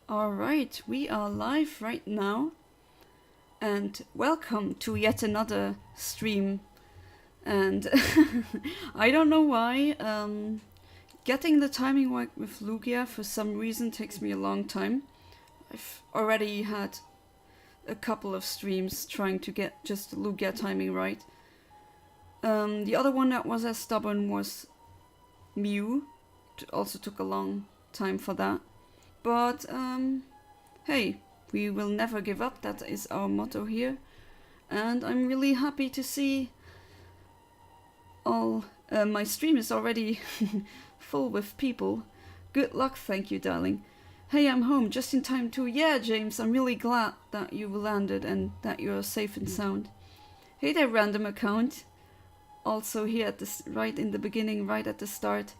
Alright, we are live right now, and welcome to yet another stream. And I don't know why, getting the timing right with Lugia for some reason takes me a long time. I've already had a couple of streams trying to get just the Lugia timing right. The other one that was as stubborn was Mew. It also took a long time for that. But, hey, we will never give up, that is our motto here. And I'm really happy to see all... my stream is already full with people. Good luck, thank you, darling. Hey, I'm home, just in time too. Yeah, James, I'm really glad that you landed and that you're safe and sound. Hey there, random account. Also here at this, right in the beginning, right at the start.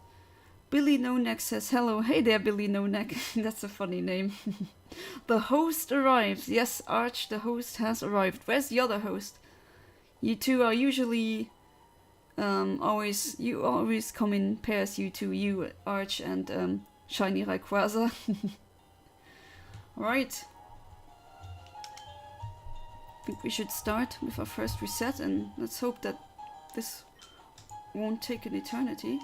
Billy No Neck says hello. Hey there, Billy No Neck. That's a funny name. The host arrives. Yes, Arch, the host has arrived. Where's the other host? You two are usually you always come in pairs, you two, you, Arch, and Shiny Rayquaza. Alright. I think we should start with our first reset, and let's hope that this won't take an eternity.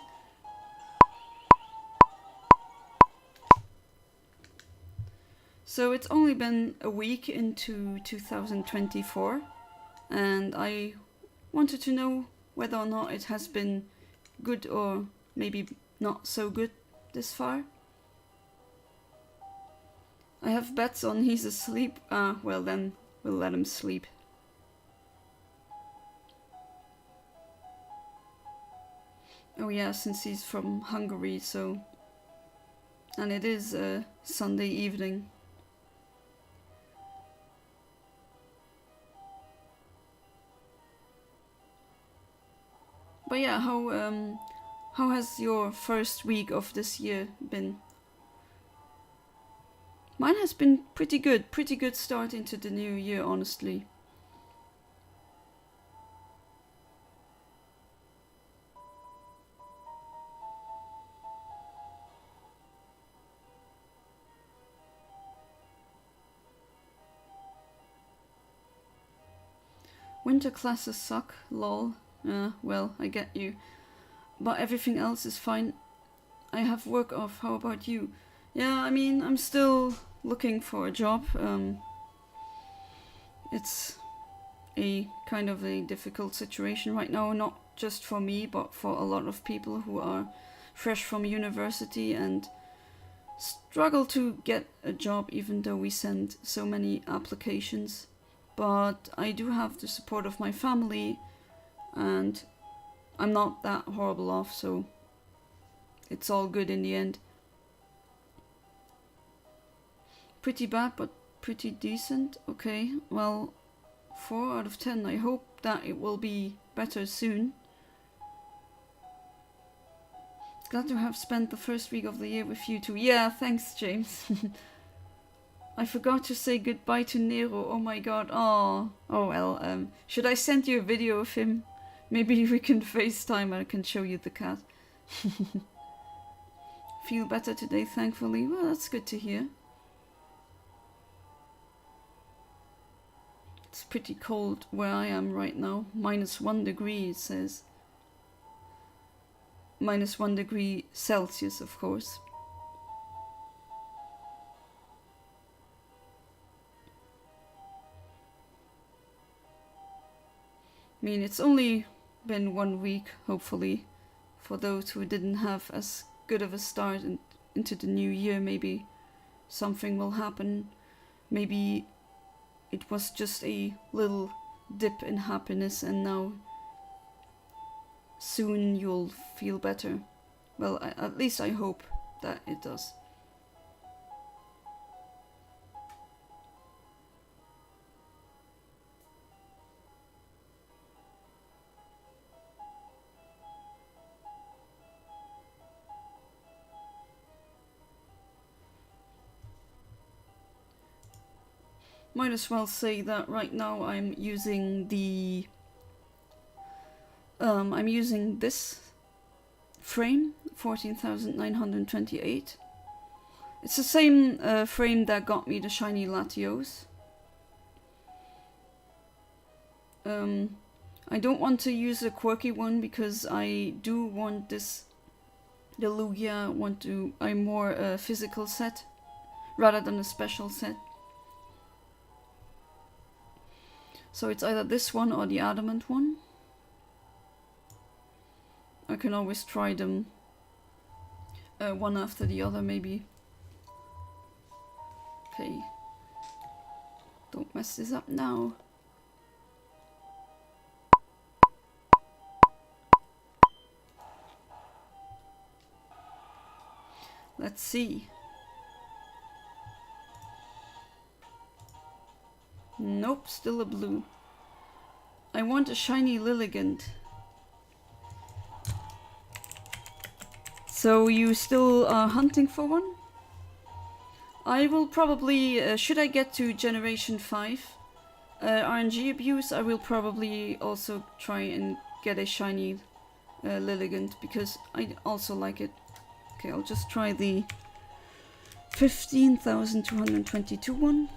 So it's only been a week into 2024, and I wanted to know whether or not it has been good or maybe not so good this far. I have bets on he's asleep. Well then, we'll let him sleep. Oh yeah, since he's from Hungary, so... And it is Sunday evening. But yeah, how has your first week of this year been? Mine has been pretty good start into the new year, honestly. Winter classes suck, lol. Well, I get you. But everything else is fine. I have work off, how about you? Yeah, I mean, I'm still looking for a job. It's a kind of a difficult situation right now, not just for me, but for a lot of people who are fresh from university and struggle to get a job even though we send so many applications. But I do have the support of my family, and I'm not that horrible off, so it's all good in the end. Pretty bad, but pretty decent. Okay, well, 4 out of 10. I hope that it will be better soon. Glad to have spent the first week of the year with you too. Yeah, thanks, James. I forgot to say goodbye to Nero. Oh my god. Oh well. Should I send you a video of him? Maybe we can FaceTime and I can show you the cat. Feel better today, thankfully. Well, that's good to hear. It's pretty cold where I am right now. -1 degree, it says. -1 degree Celsius, of course. I mean, it's only been 1 week, hopefully, for those who didn't have as good of a start into the new year. Maybe something will happen. Maybe it was just a little dip in happiness and now soon you'll feel better. Well, at least I hope that it does. Might as well say that right now I'm using the... I'm using this frame, 14,928. It's the same frame that got me the shiny Latios. I don't want to use a quirky one because I do want this, the Lugia, a more physical set rather than a special set. So it's either this one or the adamant one. I can always try them one after the other maybe. Okay. Don't mess this up now. Let's see. Nope, still a blue. I want a shiny Lilligant. So you still are hunting for one? I will probably, should I get to Generation 5 RNG abuse, I will probably also try and get a shiny Lilligant because I also like it. Okay, I'll just try the 15,222 one.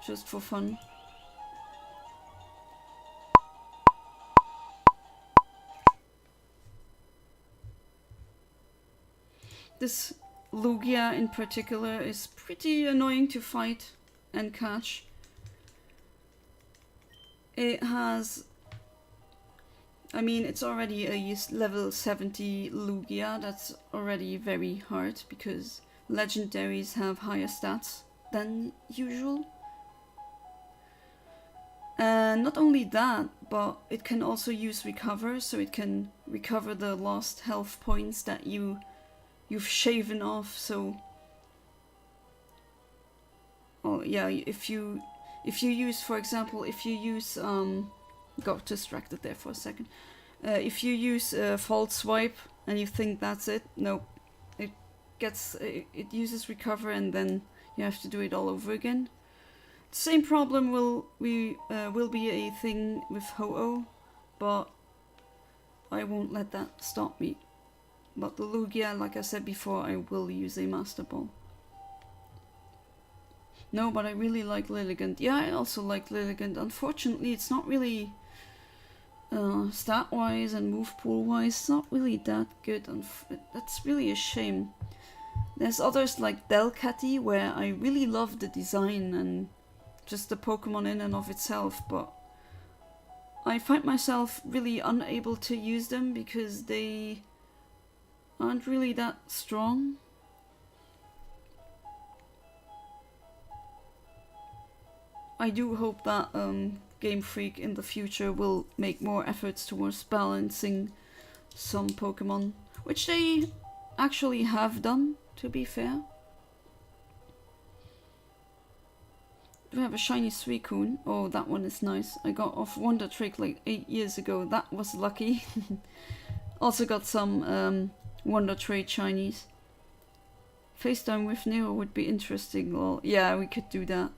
Just for fun. This Lugia in particular is pretty annoying to fight and catch. It has... I mean, it's already a level 70 Lugia. That's already very hard because legendaries have higher stats than usual. And not only that, but it can also use recover, so it can recover the lost health points that you've shaven off. So, oh yeah, if you use, for example, if you use got distracted there for a second. If you use false swipe and you think that's it, no, it uses recover and then you have to do it all over again. Same problem will be a thing with Ho-Oh, but I won't let that stop me. But the Lugia, like I said before, I will use a Master Ball. No, but I really like Lilligant. Yeah, I also like Lilligant. Unfortunately, it's not really stat-wise and move pool-wise, it's not really that good. That's really a shame. There's others like Delcatty, where I really love the design and just the Pokemon in and of itself, but I find myself really unable to use them because they aren't really that strong. I do hope that Game Freak in the future will make more efforts towards balancing some Pokemon, which they actually have done, to be fair. We have a shiny Suicune. Oh, that one is nice. I got off Wonder Trick like 8 years ago. That was lucky. Also got some Wonder Trade shinies. FaceTime with Neo would be interesting. Well, yeah, we could do that.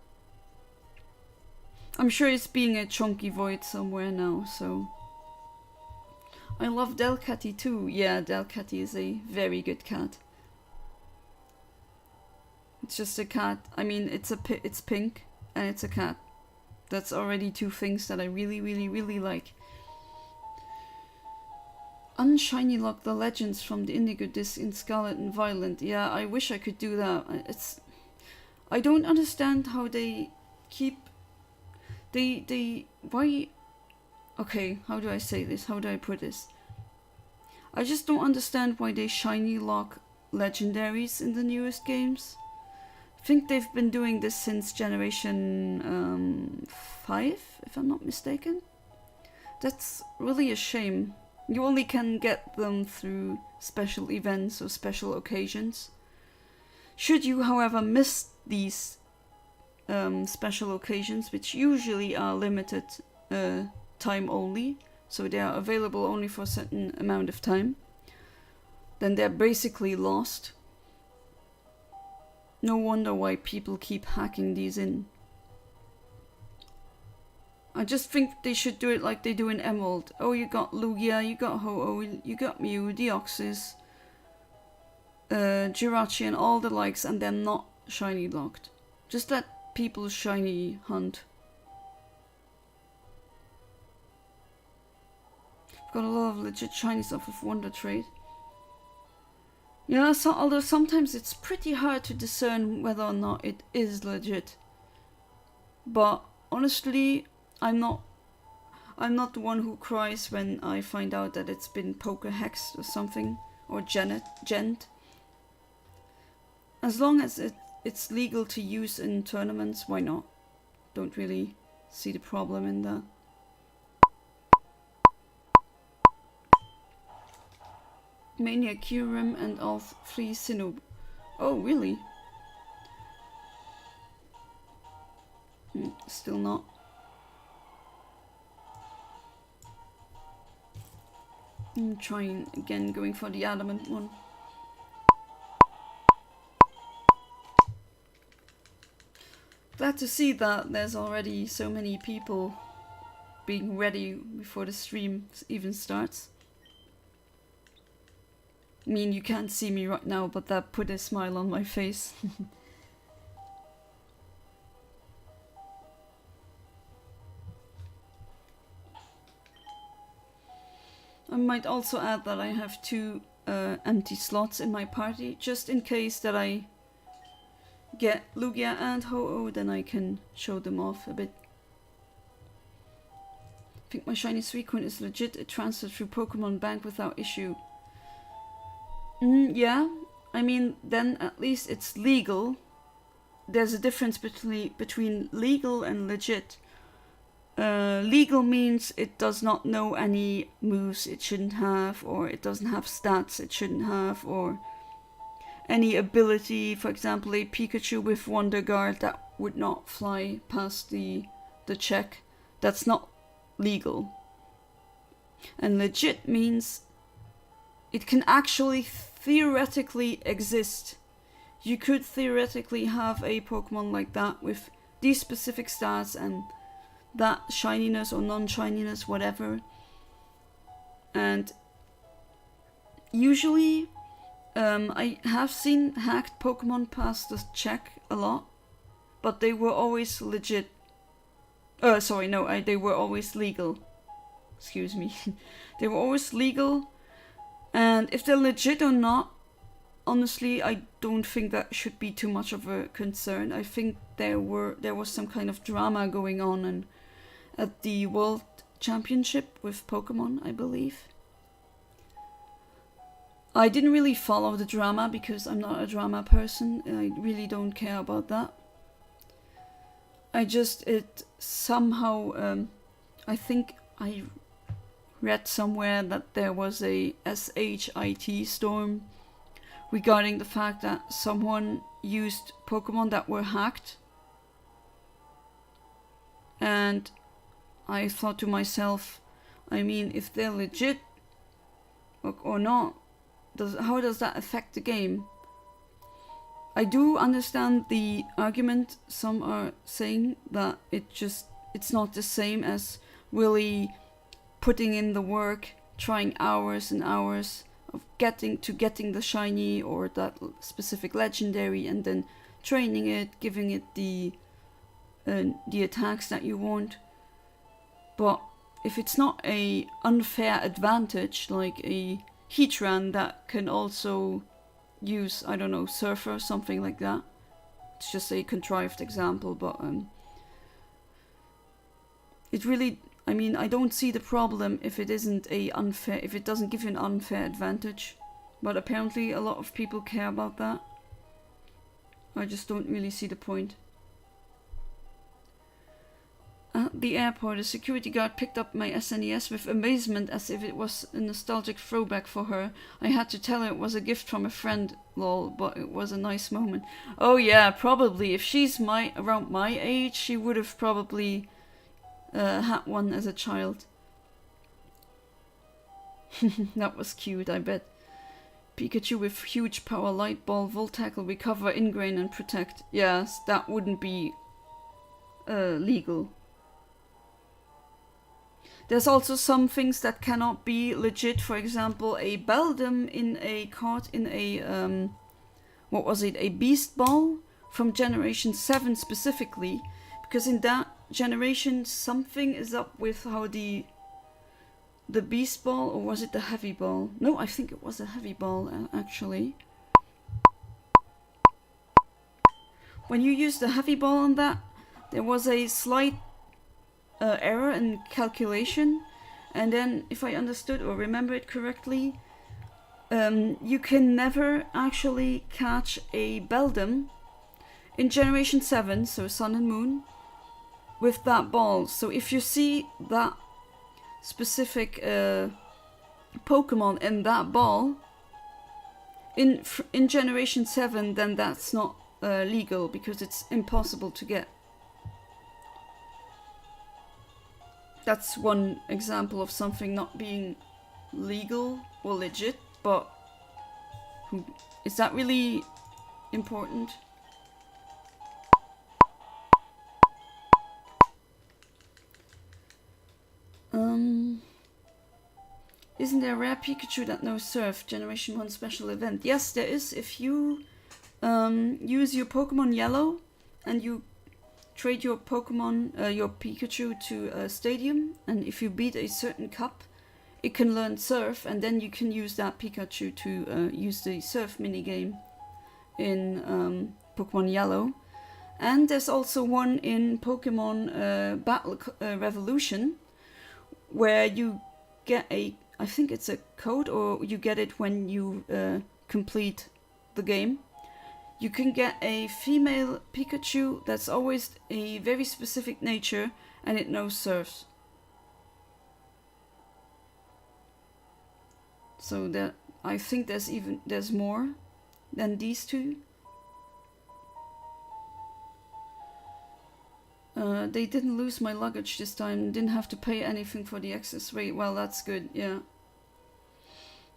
I'm sure it's being a chunky void somewhere now, so... I love Delcatty too. Yeah, Delcatty is a very good cat. It's just a cat. I mean, it's pink. And it's a cat. That's already two things that I really, really, really like. Unshiny lock the legends from the Indigo Disc in Scarlet and Violet. Yeah, I wish I could do that. I don't understand how they keep... Why... Okay, how do I say this? How do I put this? I just don't understand why they shiny lock legendaries in the newest games. I think they've been doing this since Generation 5, if I'm not mistaken. That's really a shame. You only can get them through special events or special occasions. Should you, however, miss these special occasions, which usually are limited time only, so they are available only for a certain amount of time, then they're basically lost. No wonder why people keep hacking these in. I just think they should do it like they do in Emerald. Oh, you got Lugia, you got Ho-Oh, you got Mew, Deoxys. Jirachi and all the likes, and they're not shiny locked. Just let people shiny hunt. Got a lot of legit shinies off of Wonder Trade. Yeah, so although sometimes it's pretty hard to discern whether or not it is legit. But honestly, I'm not the one who cries when I find out that it's been poker hexed or something, or gent. As long as it's legal to use in tournaments, why not? Don't really see the problem in that. Mania Kyurem and all 3 Sinnoh. Oh, really? Still not. I'm trying again, going for the adamant one. Glad to see that there's already so many people being ready before the stream even starts. I mean, you can't see me right now, but that put a smile on my face. I might also add that I have 2 empty slots in my party, just in case that I get Lugia and Ho-Oh, then I can show them off a bit. I think my shiny Suicune is legit. It transferred through Pokemon Bank without issue. Yeah, I mean, then at least it's legal. There's a difference between legal and legit. Legal means it does not know any moves it shouldn't have, or it doesn't have stats it shouldn't have, or any ability. For example, a Pikachu with Wonder Guard that would not fly past the check. That's not legal. And legit means it can actually theoretically exist. You could theoretically have a Pokemon like that with these specific stats and that shininess or non-shininess, whatever. And usually I have seen hacked Pokemon pass the check a lot, but they were always legit. They were always legal. Excuse me. They were always legal. And if they're legit or not, honestly, I don't think that should be too much of a concern. I think there was some kind of drama going on and at the World Championship with Pokemon, I believe. I didn't really follow the drama because I'm not a drama person. I really don't care about that. I think I read somewhere that there was a SHIT storm regarding the fact that someone used Pokemon that were hacked. And I thought to myself, I mean, if they're legit or not, how does that affect the game? I do understand the argument. Some are saying that it's not the same as really putting in the work, trying hours and hours of getting the shiny or that specific legendary, and then training it, giving it the attacks that you want. But if it's not a unfair advantage, like a Heatran that can also use, I don't know, Surfer, something like that. It's just a contrived example, but it really, I mean, I don't see the problem if it doesn't give you an unfair advantage. But apparently a lot of people care about that. I just don't really see the point. At the airport, a security guard picked up my SNES with amazement as if it was a nostalgic throwback for her. I had to tell her it was a gift from a friend, lol, but it was a nice moment. Oh yeah, probably. If she's around my age, she would have probably had one as a child. That was cute, I bet. Pikachu with huge power, light ball, volt tackle, recover, ingrain and protect. Yes, that wouldn't be legal. There's also some things that cannot be legit. For example, a Beldum in a card in a what was it? A Beast Ball from Generation 7 specifically, because in that generation something is up with how the Beast Ball, or was it the Heavy Ball? No, I think it was a Heavy Ball actually. When you use the Heavy Ball on that, there was a slight error in calculation, and then if I understood or remember it correctly, you can never actually catch a Beldum in Generation 7, so Sun and Moon, with that ball. So if you see that specific Pokemon in that ball in Generation 7, then that's not legal, because it's impossible to get. That's one example of something not being legal or legit, but is that really important? Isn't there a rare Pikachu that knows Surf? Generation 1 special event. Yes, there is. If you use your Pokemon Yellow and you trade your Pokemon, your Pikachu to a stadium, and if you beat a certain cup, it can learn Surf, and then you can use that Pikachu to use the Surf minigame in Pokemon Yellow. And there's also one in Pokemon Battle Revolution, where you get I think it's a code, or you get it when you complete the game. You can get a female Pikachu that's always a very specific nature, and it knows Surfs. So that, I think there's more than these two. They didn't lose my luggage this time. Didn't have to pay anything for the excess rate. Well, that's good, yeah.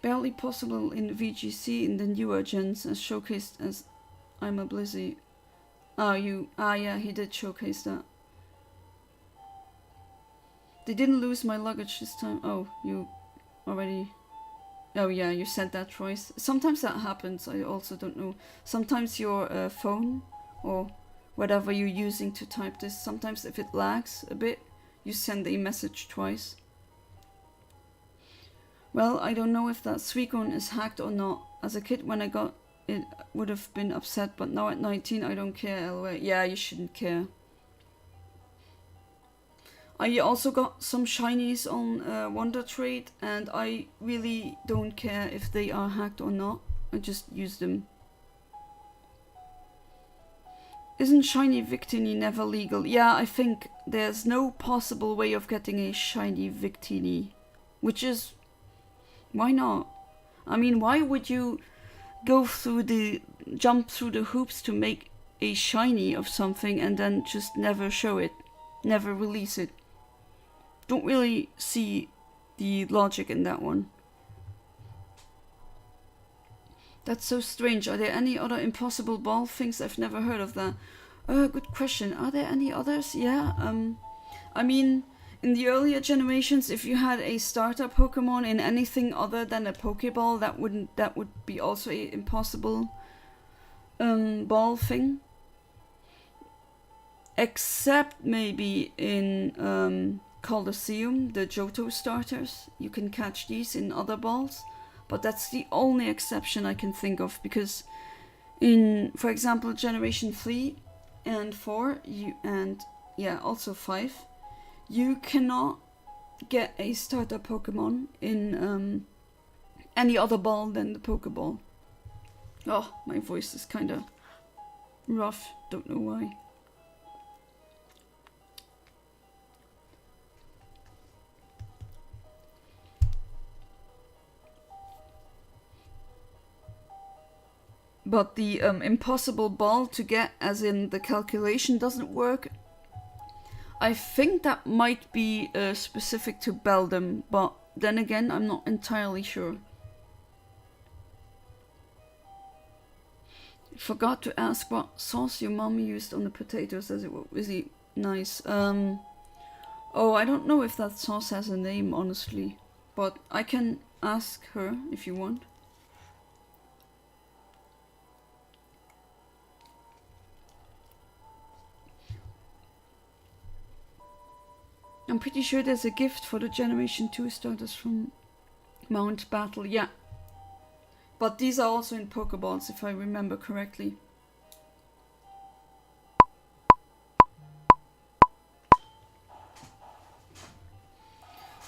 Barely possible in VGC in the newer gens, as showcased as I'm a Blizzy. Yeah, he did showcase that. They didn't lose my luggage this time. Oh, you already... Oh yeah, you said that twice. Sometimes that happens, I also don't know. Sometimes your phone, or whatever you're using to type this, sometimes if it lags a bit, you send a message twice. Well, I don't know if that Suicune is hacked or not. As a kid, when I got it, would have been upset, but now at 19, I don't care, LOL. Yeah, you shouldn't care. I also got some shinies on Wonder Trade, and I really don't care if they are hacked or not. I just use them. Isn't shiny Victini never legal? Yeah, I think there's no possible way of getting a shiny Victini. Which is... why not? I mean, why would you jump through the hoops to make a shiny of something and then just never show it? Never release it? Don't really see the logic in that one. That's so strange. Are there any other impossible ball things? I've never heard of that. Good question. Are there any others? Yeah. I mean, in the earlier generations, if you had a starter Pokemon in anything other than a Pokeball, that would be also a impossible ball thing. Except maybe in Colosseum, the Johto starters. You can catch these in other balls. But that's the only exception I can think of, because in, for example, Generation 3 and 4, also 5, you cannot get a starter Pokemon in any other ball than the Pokeball. Oh, my voice is kind of rough, don't know why. But the impossible ball to get, as in the calculation doesn't work. I think that might be specific to Beldum, but then again, I'm not entirely sure. Forgot to ask what sauce your mom used on the potatoes, as it was really nice. Oh, I don't know if that sauce has a name, honestly. But I can ask her if you want. I'm pretty sure there's a gift for the Generation 2 starters from Mount Battle, yeah. But these are also in Pokeballs, if I remember correctly.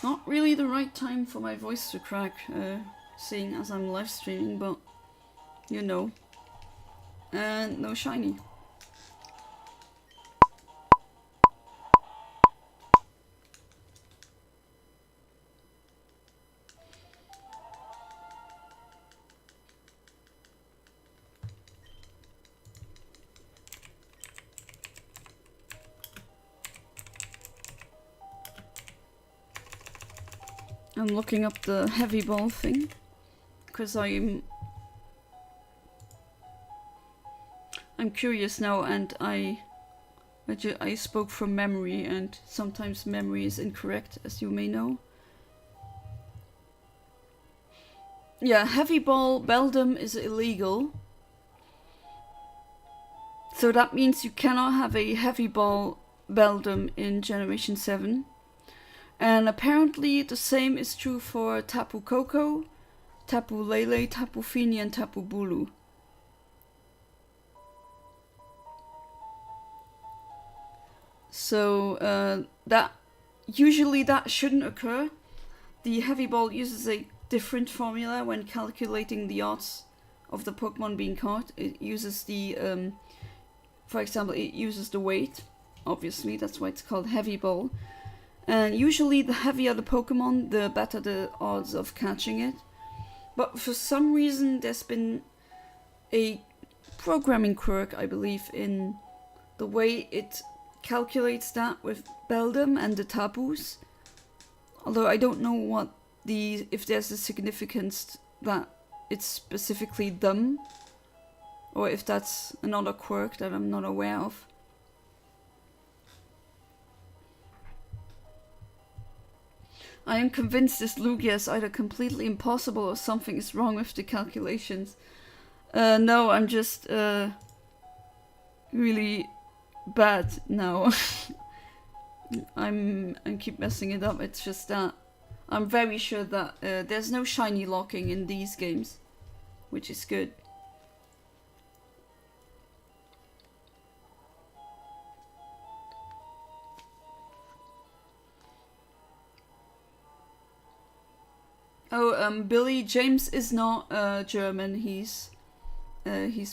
Not really the right time for my voice to crack, seeing as I'm live streaming, but you know. And no shiny. I'm looking up the heavy ball thing, because I'm curious now, and I spoke from memory, and sometimes memory is incorrect, as you may know. Yeah, heavy ball Beldum is illegal. So that means you cannot have a heavy ball Beldum in Generation 7. And apparently the same is true for Tapu Koko, Tapu Lele, Tapu Fini, and Tapu Bulu. So that usually that shouldn't occur. The heavy ball uses a different formula when calculating the odds of the Pokemon being caught. It uses the, for example, it uses the weight. Obviously, that's why it's called heavy ball. And usually the heavier the Pokemon, the better the odds of catching it. But for some reason there's been a programming quirk, I believe, in the way it calculates that with Beldum and the Tapus. Although I don't know if there's a significance that it's specifically them, or if that's another quirk that I'm not aware of. I am convinced this Lugia is either completely impossible or something is wrong with the calculations. No, I'm just really bad now. I keep messing it up. It's just that I'm very sure that there's no shiny locking in these games, which is good. Oh, Billy James is not German. He's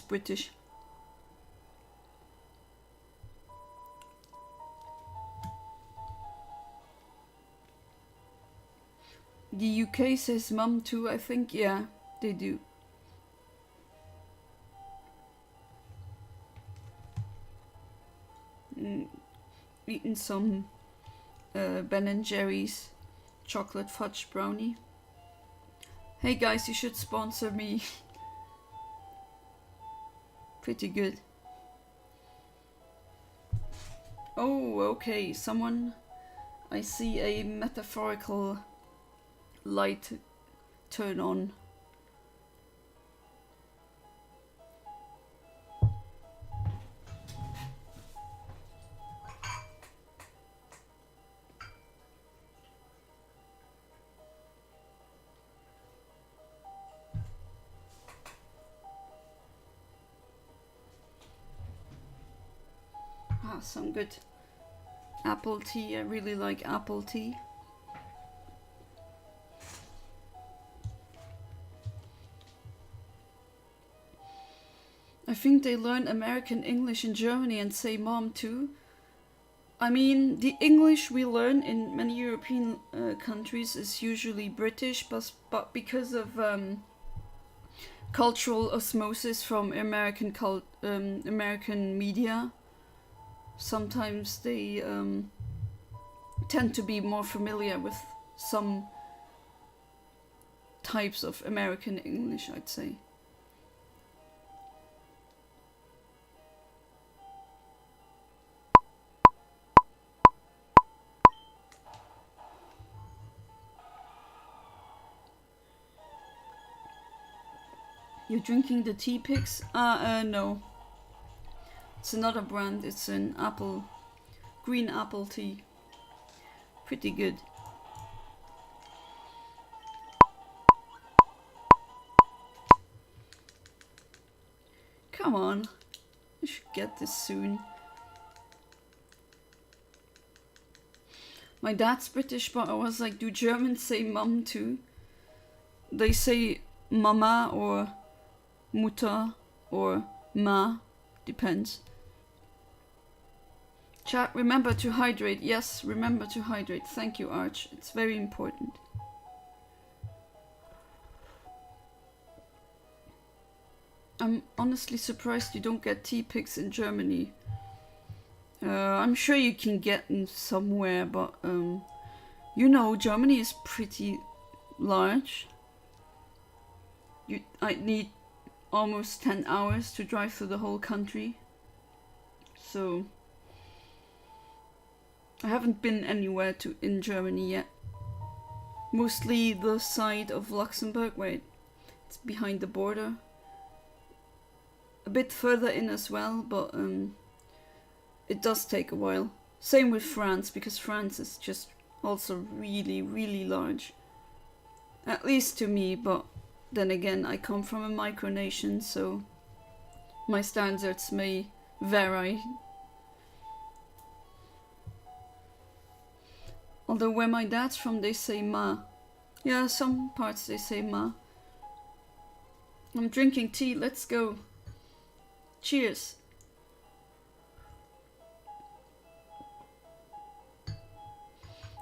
British. The UK says mum too, I think. Yeah, they do. Eating some Ben and Jerry's chocolate fudge brownie. Hey guys, you should sponsor me. Pretty good. Oh, okay. Someone... I see a metaphorical light turn on. Some good apple tea. I really like apple tea. I think they learn American English in Germany and say mom too. I mean, the English we learn in many European countries is usually British, but because of cultural osmosis from American media, sometimes they tend to be more familiar with some types of American English, I'd say. You're drinking the tea picks? No. It's another brand. It's an apple, green apple tea. Pretty good. Come on. I should get this soon. My dad's British, but I was like, do Germans say mum too? They say mama or Mutter or ma. Depends. Chat, remember to hydrate. Yes, remember to hydrate. Thank you, Arch. It's very important. I'm honestly surprised you don't get tea picks in Germany. I'm sure you can get them somewhere, but you know, Germany is pretty large. I'd need almost 10 hours to drive through the whole country. So I haven't been anywhere in Germany yet. Mostly the side of Luxembourg where it's behind the border. A bit further in as well, but it does take a while. Same with France, because France is just also really, really large. At least to me, but then again, I come from a micronation, so my standards may vary. Although where my dad's from, they say ma. Yeah, some parts they say ma. I'm drinking tea, let's go. Cheers.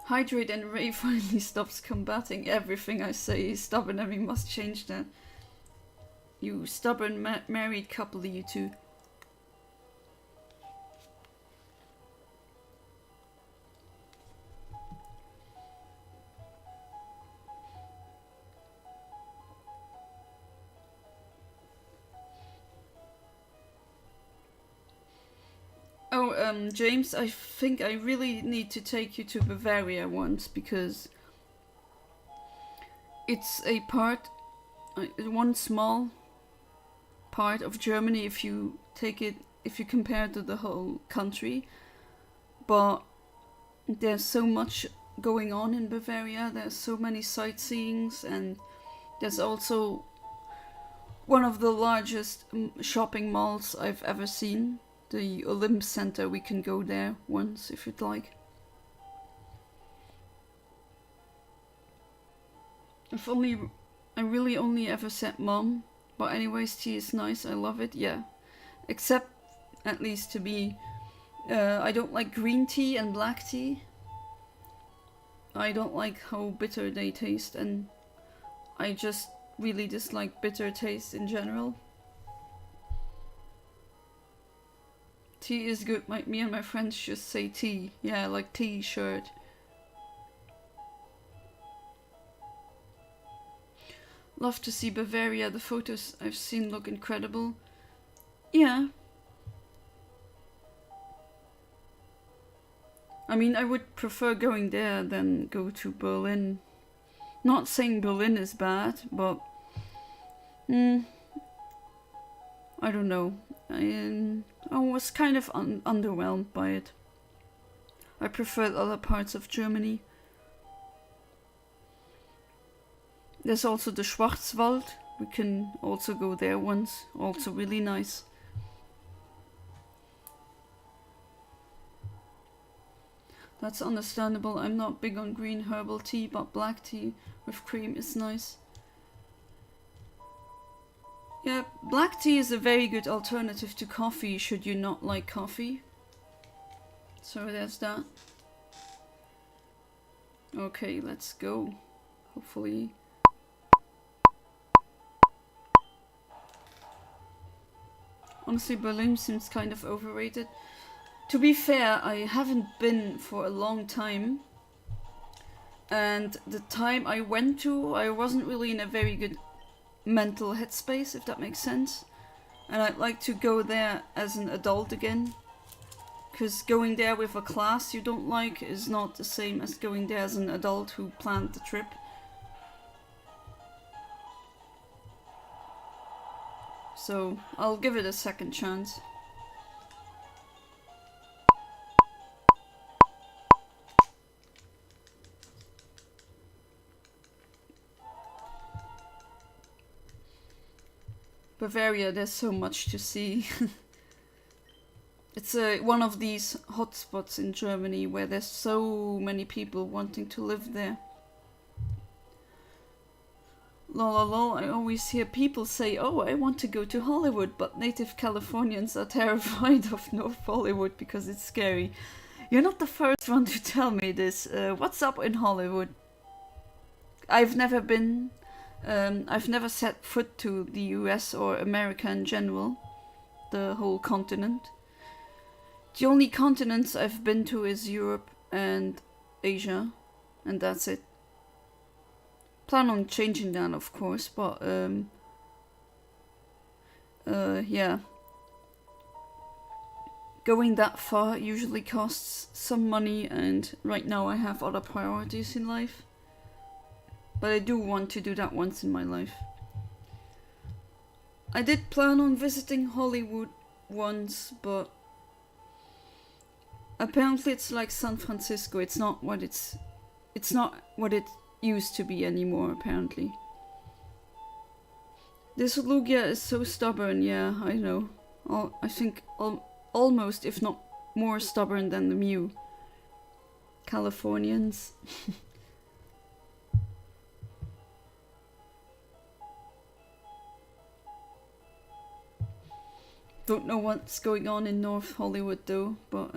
Hydrate and Ray finally stops combating everything I say. He's stubborn and we must change that. You stubborn married couple, you two. Oh, James, I think I really need to take you to Bavaria once, because it's a part, one small part of Germany if you compare it to the whole country. But there's so much going on in Bavaria, there's so many sightseeings, and there's also one of the largest shopping malls I've ever seen. The Olymp Center, we can go there once if you'd like. I really only ever said mom, but anyways, tea is nice, I love it, yeah. Except, at least to me, I don't like green tea and black tea. I don't like how bitter they taste, and I just really dislike bitter taste in general. Tea is good. Me and my friends just say tea. Yeah, like t-shirt. Love to see Bavaria. The photos I've seen look incredible. Yeah. I mean, I would prefer going there than go to Berlin. Not saying Berlin is bad, but I don't know. I was kind of underwhelmed by it. I preferred other parts of Germany. There's also the Schwarzwald. We can also go there once. Also really nice. That's understandable. I'm not big on green herbal tea, but black tea with cream is nice. Yeah, black tea is a very good alternative to coffee should you not like coffee. So there's that. Okay, let's go. Hopefully. Honestly, Berlin seems kind of overrated. To be fair, I haven't been for a long time. And the time I went to, I wasn't really in a very good mental headspace, if that makes sense. And I'd like to go there as an adult again. Because going there with a class you don't like is not the same as going there as an adult who planned the trip. so I'll give it a second chance. Bavaria, there's so much to see. It's one of these hotspots in Germany where there's so many people wanting to live there. Lol, I always hear people say, oh, I want to go to Hollywood, but native Californians are terrified of North Hollywood because it's scary. You're not the first one to tell me this. What's up in Hollywood? I've never been. I've never set foot to the US or America in general. The whole continent. The only continents I've been to is Europe and Asia. And that's it. Plan on changing that, of course, but yeah. Going that far usually costs some money, and right now I have other priorities in life. But I do want to do that once in my life. I did plan on visiting Hollywood once, but apparently it's like San Francisco. It's not what it used to be anymore, apparently. This Lugia is so stubborn, yeah, I know. I think almost, if not more stubborn than the Mew. Californians. Don't know what's going on in North Hollywood though, but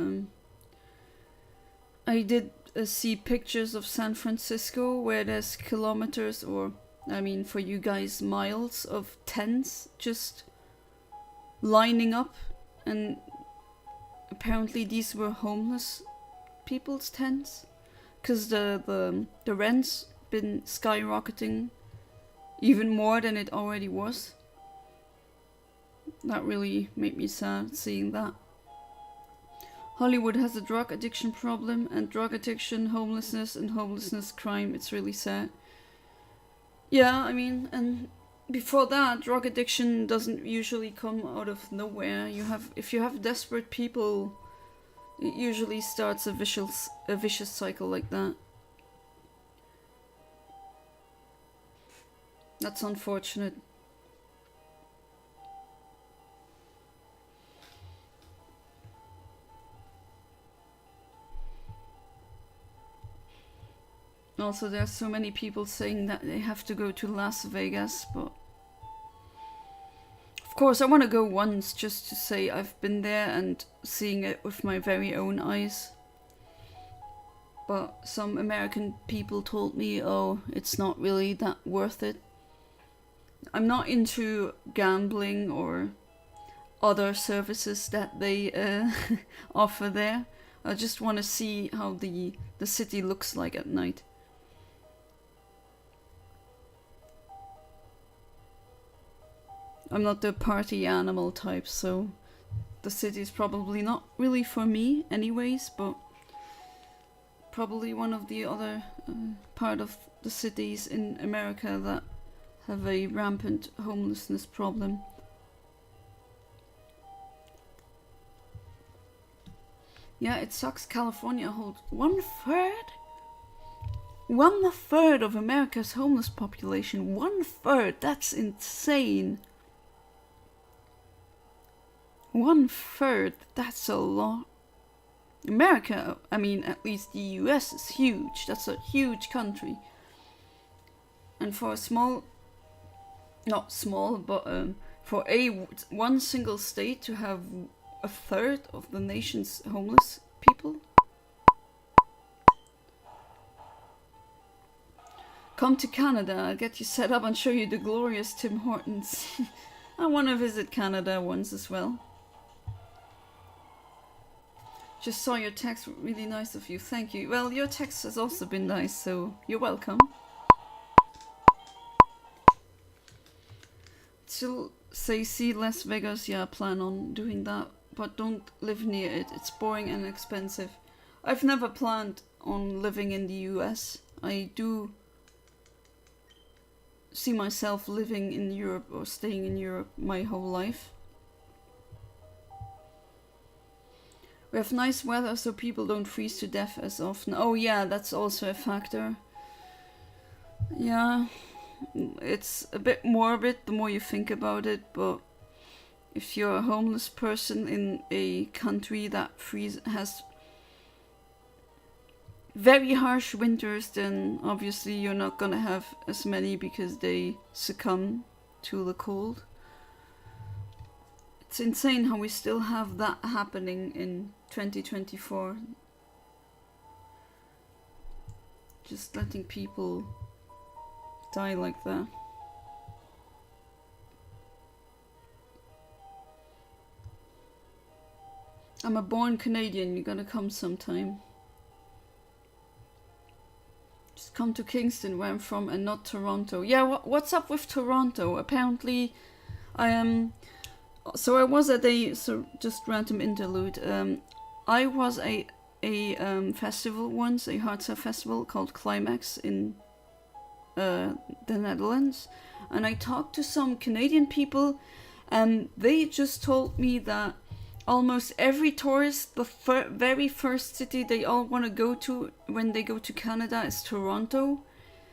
I did see pictures of San Francisco where there's kilometers, or I mean for you guys miles, of tents just lining up, and apparently these were homeless people's tents, because the rent's been skyrocketing even more than it already was. That really made me sad seeing that. Hollywood has a drug addiction problem, and drug addiction, homelessness, and homelessness crime. It's really sad. Yeah, I mean, and before that, drug addiction doesn't usually come out of nowhere. If you have desperate people, it usually starts a vicious cycle like that. That's unfortunate. Also, there's so many people saying that they have to go to Las Vegas, but of course I want to go once just to say I've been there and seeing it with my very own eyes. But some American people told me, oh, it's not really that worth it. I'm not into gambling or other services that they offer there. I just want to see how the city looks like at night. I'm not the party animal type, so the city's probably not really for me anyways, but probably one of the other part of the cities in America that have a rampant homelessness problem. Yeah, it sucks. California holds 1/3? 1/3 of America's homeless population. 1/3, that's insane. 1/3, that's a lot. America, I mean, at least the US is huge. That's a huge country. And for a small, not small, but for one single state to have 1/3 of the nation's homeless people. Come to Canada, I'll get you set up and show you the glorious Tim Hortons. I want to visit Canada once as well. Just saw your text, really nice of you, thank you. Well, your text has also been nice, so you're welcome. Still say see Las Vegas, yeah, plan on doing that, but don't live near it, it's boring and expensive. I've never planned on living in the US. I do see myself living in Europe or staying in Europe my whole life. We have nice weather so people don't freeze to death as often. Oh yeah, that's also a factor. Yeah, it's a bit morbid the more you think about it, but if you're a homeless person in a country that has very harsh winters, then obviously you're not gonna have as many because they succumb to the cold. It's insane how we still have that happening in 2024. Just letting people die like that. I'm a born Canadian, you gotta come sometime. Just come to Kingston, where I'm from, and not Toronto. Yeah, what's up with Toronto? Apparently, so I was at just random interlude. I was a festival once, a hard self festival called Climax in the Netherlands, and I talked to some Canadian people, and they just told me that almost every tourist, the very first city they all want to go to when they go to Canada is Toronto.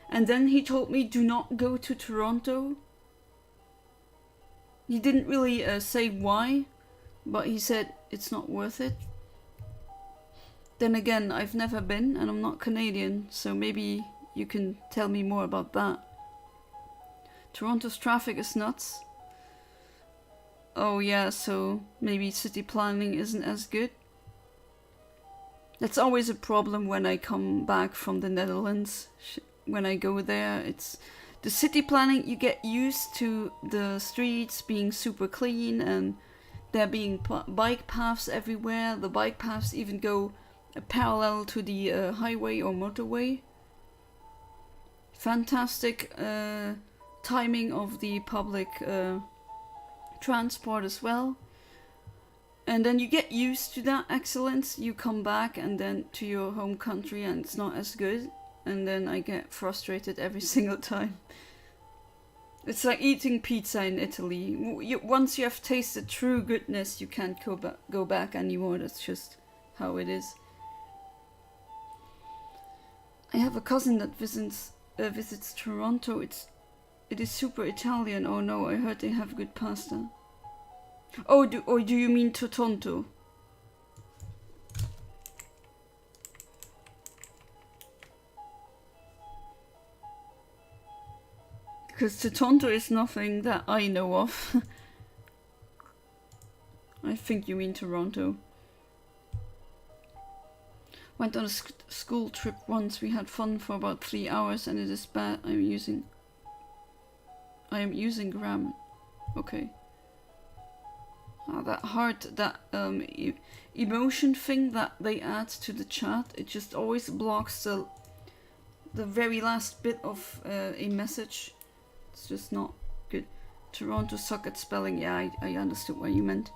And then he told me, do not go to Toronto. He didn't really say why, but he said it's not worth it. Then again, I've never been and I'm not Canadian, so maybe you can tell me more about that. Toronto's traffic is nuts. Oh yeah, so maybe city planning isn't as good. That's always a problem when I come back from the Netherlands. When I go there, it's the city planning. You get used to the streets being super clean and there being bike paths everywhere. The bike paths even go parallel to the highway or motorway. Fantastic timing of the public transport as well. And then you get used to that excellence, you come back and then to your home country and it's not as good, and then I get frustrated every single time. It's like eating pizza in Italy. Once you have tasted true goodness, you can't go back anymore. That's just how it is. I have a cousin that visits Toronto. It is super Italian. Oh no, I heard they have good pasta. Oh, do you mean Toronto? Because Toronto is nothing that I know of. I think you mean Toronto. Went on a school trip once. We had fun for about 3 hours and it is bad. I am using grammar. Okay. That heart, that emotion thing that they add to the chat, it just always blocks the very last bit of a message. It's just not good. Toronto suck at spelling. Yeah, I understood what you meant.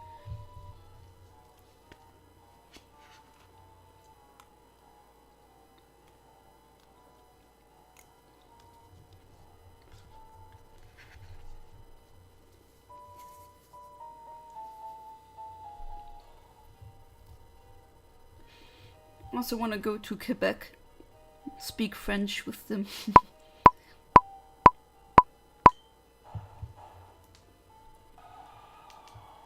I also want to go to Quebec, speak French with them.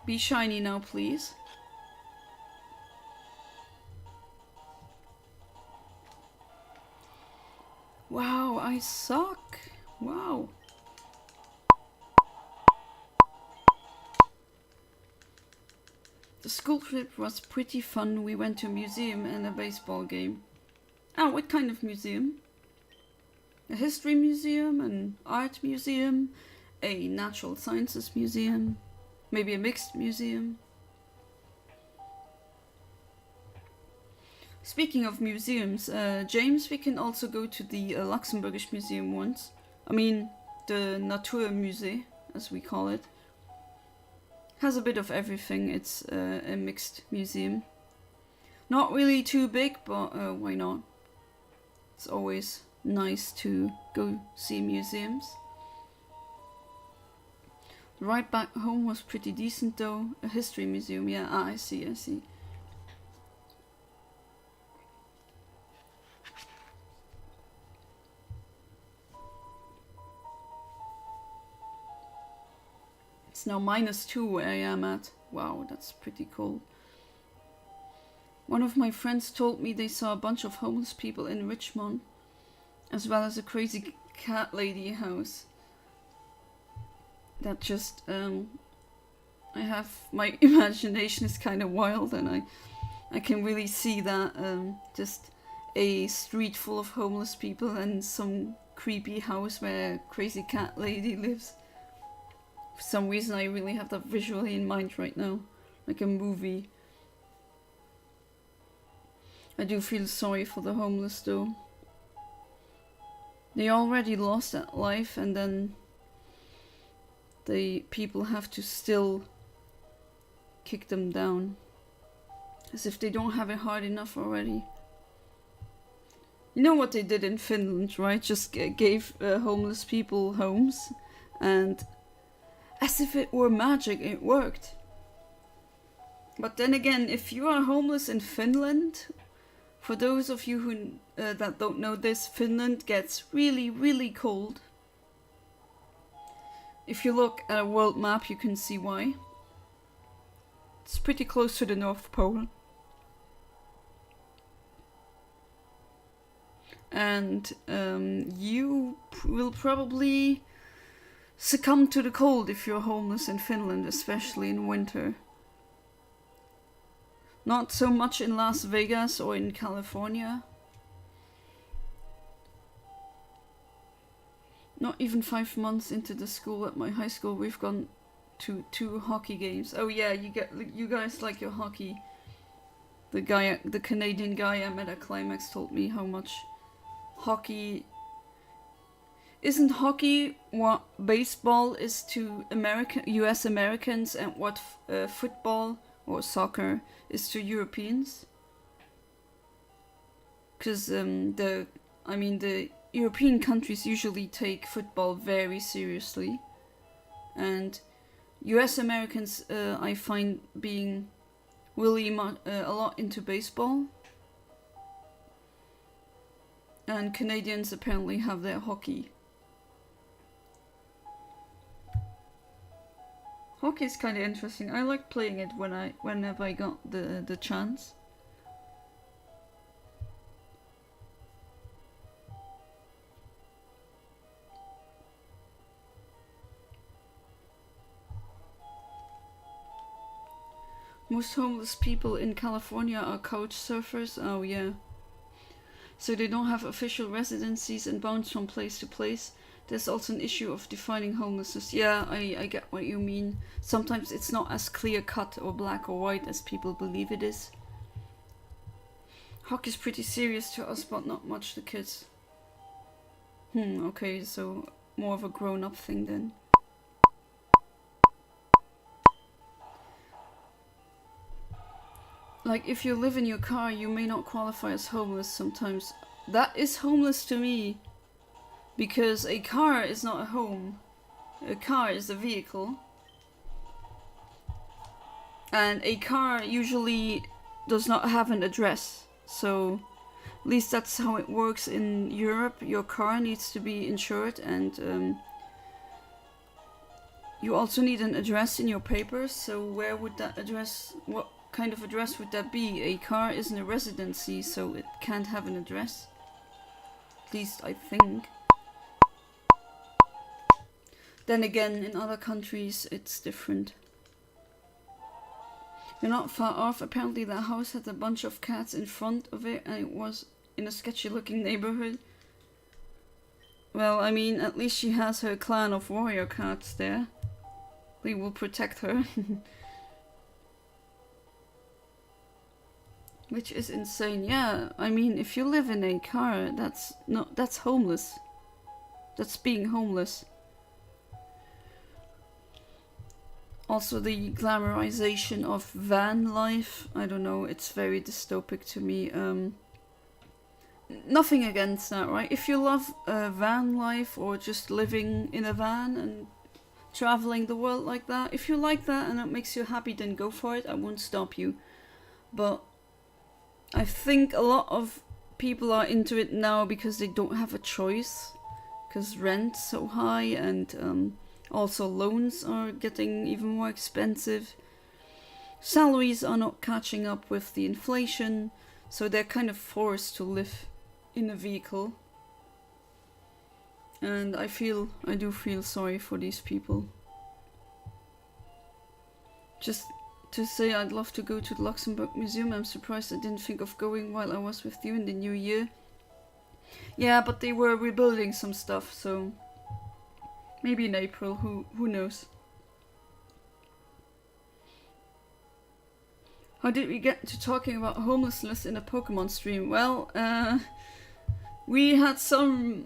Be shiny now, please. Wow, I suck. Wow. The school trip was pretty fun. We went to a museum and a baseball game. Oh, what kind of museum? A history museum, an art museum, a natural sciences museum, maybe a mixed museum. Speaking of museums, James, we can also go to the Luxembourgish museum once. I mean, the Natuurmusee, as we call it. Has a bit of everything. It's a mixed museum. Not really too big, but why not? It's always nice to go see museums. The ride back home was pretty decent though. A history museum, yeah, I see. It's now -2 where I am at. Wow, that's pretty cold. One of my friends told me they saw a bunch of homeless people in Richmond, as well as a crazy cat lady house. That just, I have, my imagination is kind of wild, and I can really see that, just a street full of homeless people and some creepy house where a crazy cat lady lives. For some reason I really have that visually in mind right now, like a movie. I do feel sorry for the homeless though. They already lost that life, and then the people have to still kick them down. As if they don't have it hard enough already. You know what they did in Finland, right? Just gave homeless people homes, and as if it were magic, it worked. But then again, if you are homeless in Finland, for those of you who that don't know this, Finland gets really, really cold. If you look at a world map, you can see why. It's pretty close to the North Pole. And you will probably succumb to the cold if you're homeless in Finland, especially in winter. Not so much in Las Vegas or in California. Not even 5 months into the school at my high school, we've gone to 2 hockey games. Oh yeah, you guys like your hockey. The Canadian guy I met at Climax told me how much hockey... Isn't hockey what baseball is to US Americans, and what football or soccer is to Europeans? Because the European countries usually take football very seriously, and US Americans I find being really a lot into baseball, and Canadians apparently have their hockey. Hockey is kind of interesting. I like playing it whenever I got the chance. Most homeless people in California are couch surfers. Oh yeah. So they don't have official residencies and bounce from place to place. There's also an issue of defining homelessness. Yeah, I get what you mean. Sometimes it's not as clear cut or black or white as people believe it is. Hockey's pretty serious to us, but not much to kids. Okay, so more of a grown-up thing then. Like, if you live in your car, you may not qualify as homeless sometimes. That is homeless to me. Because a car is not a home. A car is a vehicle. And a car usually does not have an address. So, at least that's how it works in Europe. Your car needs to be insured, and you also need an address in your papers. So where would that address... What kind of address would that be? A car isn't a residency, so it can't have an address. At least I think. Then again, in other countries, it's different. You're not far off. Apparently that house had a bunch of cats in front of it, and it was in a sketchy looking neighborhood. Well, I mean, at least she has her clan of warrior cats there. They will protect her. Which is insane. Yeah, I mean, if you live in a car, that's homeless. That's being homeless. Also, the glamorization of van life, I don't know, it's very dystopic to me. Nothing against that, right? If you love van life or just living in a van and traveling the world like that. If you like that and it makes you happy, then go for it. I won't stop you. But I think a lot of people are into it now because they don't have a choice. Because rent's so high and also loans are getting even more expensive. Salaries are not catching up with the inflation, so they're kind of forced to live in a vehicle. And I do feel sorry for these people. Just to say, I'd love to go to the Luxembourg Museum. I'm surprised I didn't think of going while I was with you in the new year. Yeah, but they were rebuilding some stuff, so maybe in April, who knows. How did we get to talking about homelessness in a Pokemon stream? Well, we had some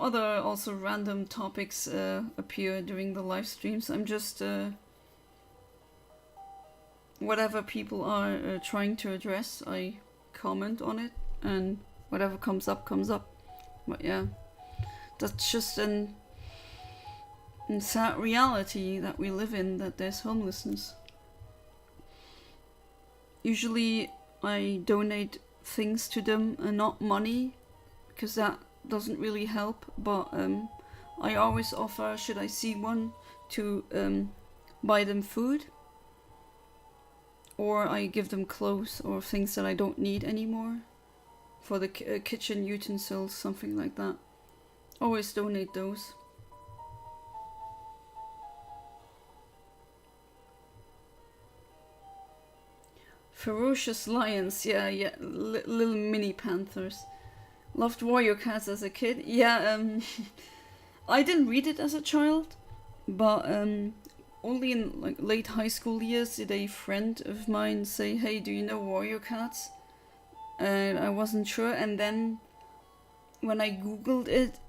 other also random topics appear during the live streams. I'm just whatever people are trying to address, I comment on it, and whatever comes up, comes up. But yeah, that's just a sad reality that we live in, that there's homelessness. Usually I donate things to them and not money, because that doesn't really help, but I always offer, should I see one, to buy them food, or I give them clothes or things that I don't need anymore for the kitchen utensils, something like that. Always donate those. Ferocious lions, yeah, little mini panthers. Loved Warrior Cats as a kid. Yeah, I didn't read it as a child, but only in like late high school years did a friend of mine say, "Hey, do you know Warrior Cats?" And I wasn't sure. And then when I googled it,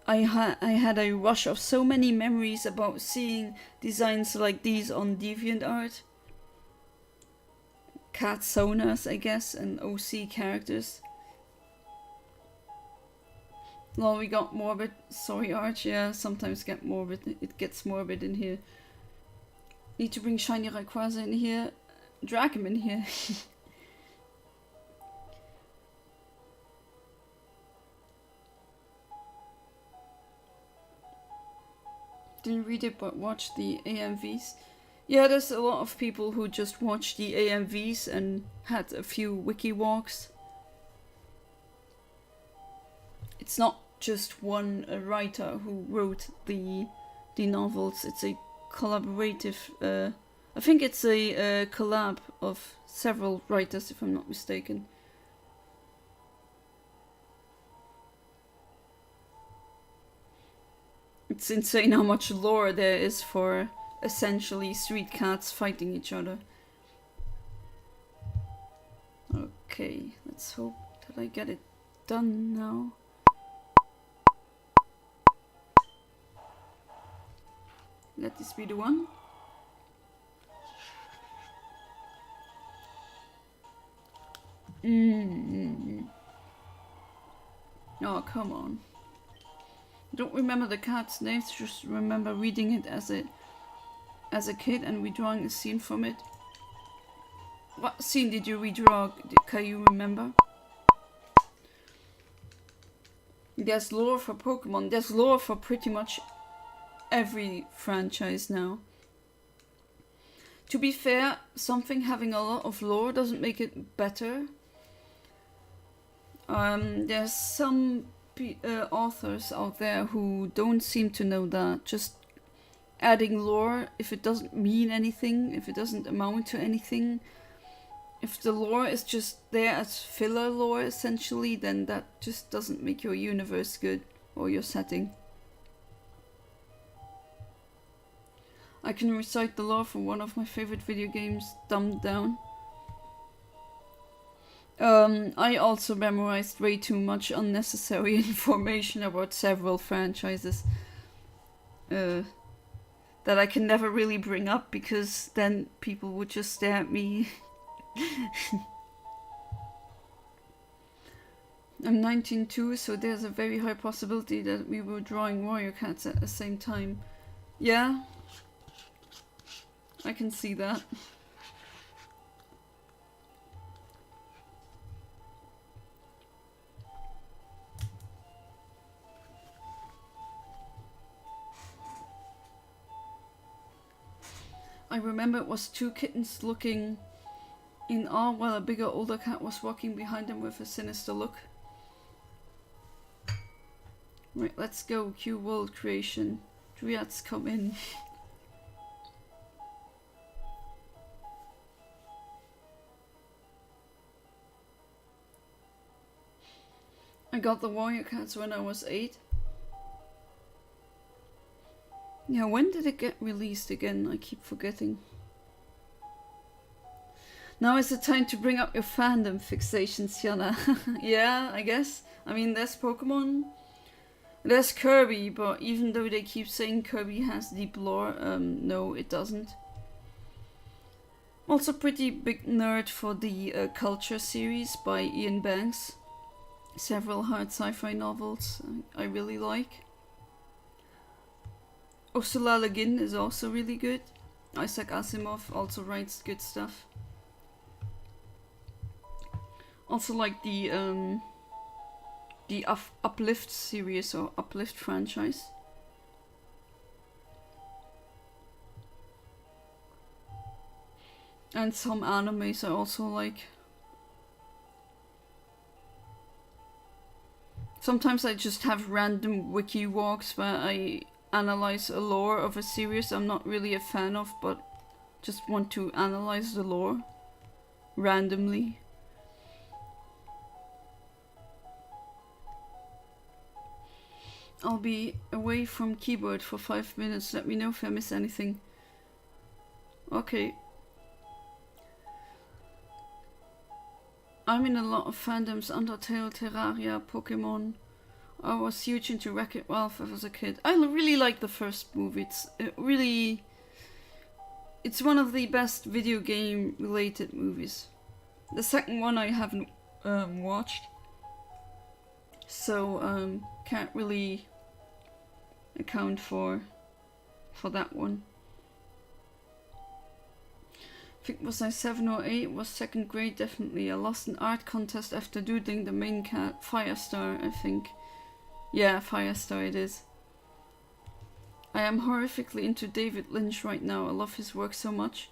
I had a rush of so many memories about seeing designs like these on DeviantArt. Cat sonas, I guess, and OC characters. Well, we got morbid. Sorry, Arch. Yeah, sometimes get morbid. It gets morbid in here. Need to bring Shiny Rayquaza in here. Drag him in here. Didn't read it, but watched the AMVs. Yeah, there's a lot of people who just watched the AMVs and had a few wiki walks. It's not just one writer who wrote the novels. It's a collaborative. I think it's a collab of several writers, if I'm not mistaken. It's insane how much lore there is for essentially street cats fighting each other. Okay, let's hope that I get it done now. Let this be the one. Oh, come on. I don't remember the cat's names, just remember reading it as a kid and redrawing a scene from it. What scene did you redraw? Can you remember? There's lore for Pokemon. There's lore for pretty much every franchise now. To be fair, something having a lot of lore doesn't make it better. There's some authors out there who don't seem to know that. Just adding lore, if it doesn't mean anything, if it doesn't amount to anything, if the lore is just there as filler lore essentially, then that just doesn't make your universe good or your setting. I can recite the lore from one of my favorite video games, dumbed down. I also memorized way too much unnecessary information about several franchises that I can never really bring up because then people would just stare at me. I'm 19 too, so there's a very high possibility that we were drawing Warrior Cats at the same time. Yeah, I can see that. I remember it was two kittens looking in awe while a bigger older cat was walking behind them with a sinister look. Right, let's go. Cue world creation. Dryads come in. I got the warrior cats when I was 8. Yeah, when did it get released again? I keep forgetting. Now is the time to bring up your fandom fixations, Yana. Yeah, I guess. I mean, there's Pokemon, there's Kirby, but even though they keep saying Kirby has deep lore, no, it doesn't. Also pretty big nerd for the Culture series by Ian Banks. Several hard sci-fi novels I really like. Ursula Le Guin is also really good. Isaac Asimov also writes good stuff. Also like the Uplift series or Uplift franchise. And some animes I also like. Sometimes I just have random wiki walks where I analyze a lore of a series I'm not really a fan of, but just want to analyze the lore randomly. I'll be away from keyboard for 5 minutes. Let me know if I miss anything. Okay. I'm in a lot of fandoms. Undertale, Terraria, Pokémon. I was huge into Wreck-It Ralph as a kid. I really like the first movie. It's one of the best video game related movies. The second one I haven't watched, so can't really account for that one. I think was I 7 or 8, was 2nd grade definitely. I lost an art contest after doodling the main cat, Firestar, I think. Yeah, Firestar it is. I am horrifically into David Lynch right now. I love his work so much.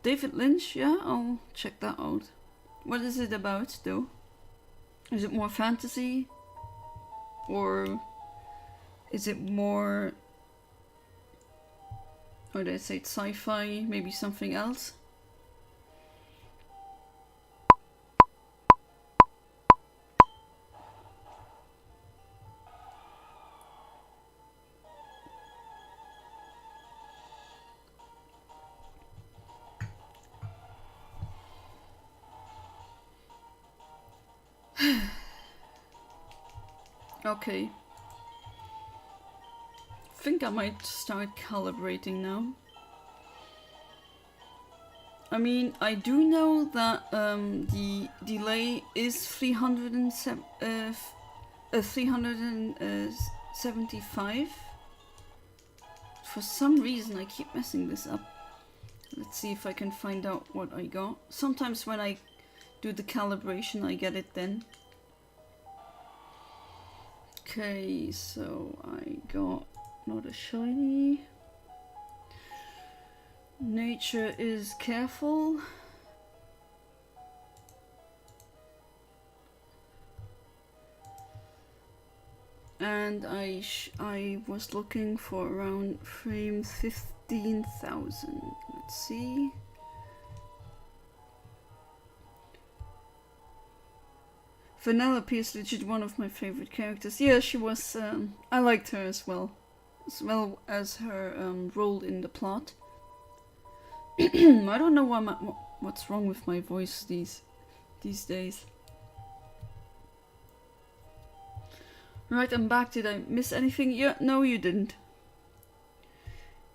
David Lynch? Yeah, I'll check that out. What is it about though? Is it more fantasy? Or is it more, how do I say it, sci-fi? Maybe something else? Okay. I think I might start calibrating now. I mean, I do know that the delay is 375. For some reason I keep messing this up. Let's see if I can find out what I got. Sometimes when I do the calibration I get it then. Okay, so I got not a shiny. Nature is careful. And I was looking for around frame 15,000. Let's see. Vanellope is legit one of my favorite characters. Yeah, she was. I liked her as well as her role in the plot. I don't know what's wrong with my voice these days. Right, I'm back. Did I miss anything? Yeah, no, you didn't.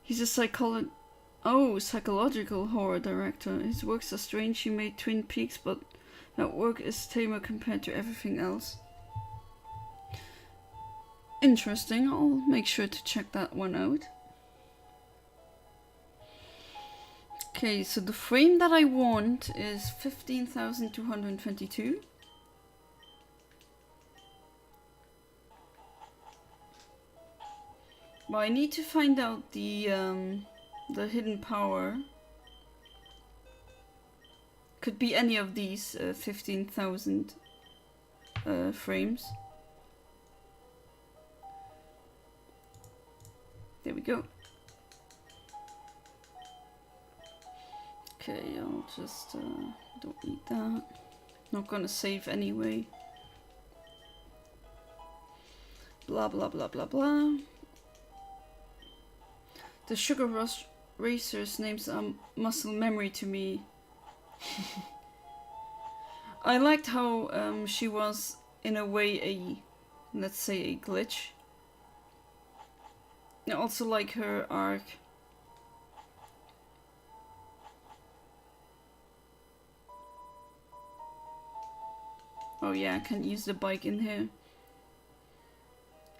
He's a psychological horror director. His works are strange. He made Twin Peaks, but that work is tamer compared to everything else. Interesting. I'll make sure to check that one out. Okay, so the frame that I want is 15,222. Well, I need to find out the hidden power. Could be any of these 15,000 frames. There we go. Okay, I'll just don't need that. Not gonna save anyway. Blah blah blah blah blah. The Sugar Rush Racer's names are muscle memory to me. I liked how she was in a way let's say a glitch. I also like her arc. Oh yeah, I can use the bike in here.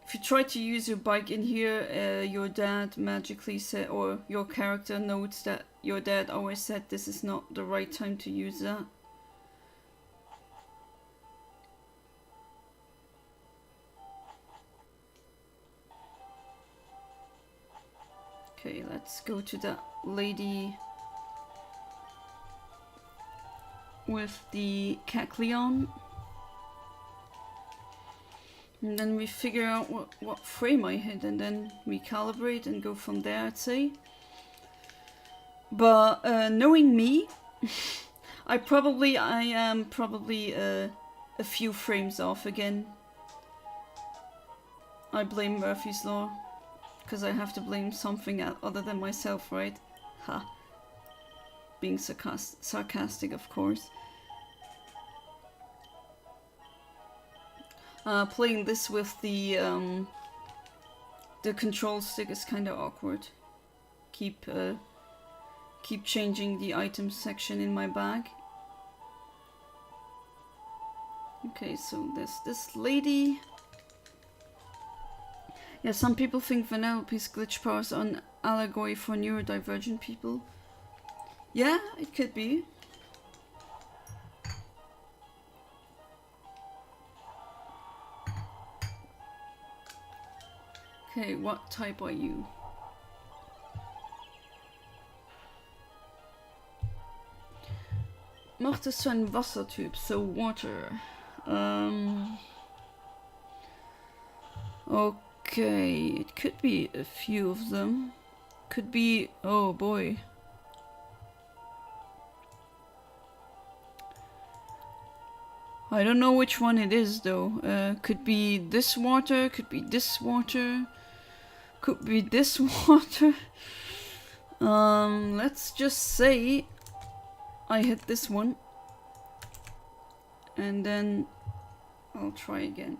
If you try to use your bike in here, your dad magically said, or your character notes that your dad always said this is not the right time to use that. Okay, let's go to that lady with the Cackleon. And then we figure out what frame I hit, and then we calibrate and go from there, I'd say. But knowing me, I am probably a few frames off again. I blame Murphy's Law, because I have to blame something other than myself, right? Ha. Being sarcastic, of course. Playing this with the control stick is kind of awkward. Keep changing the items section in my bag. Okay, so there's this lady. Yeah, some people think Vanellope's glitch powers are an allegory for neurodivergent people. Yeah, it could be. Okay, what type are you? Macht es ein Wassertyp, so water. Okay, it could be a few of them. Could be, oh boy. I don't know which one it is though. Could be this water, could be this water. Could be this water. Let's just say I hit this one. And then I'll try again.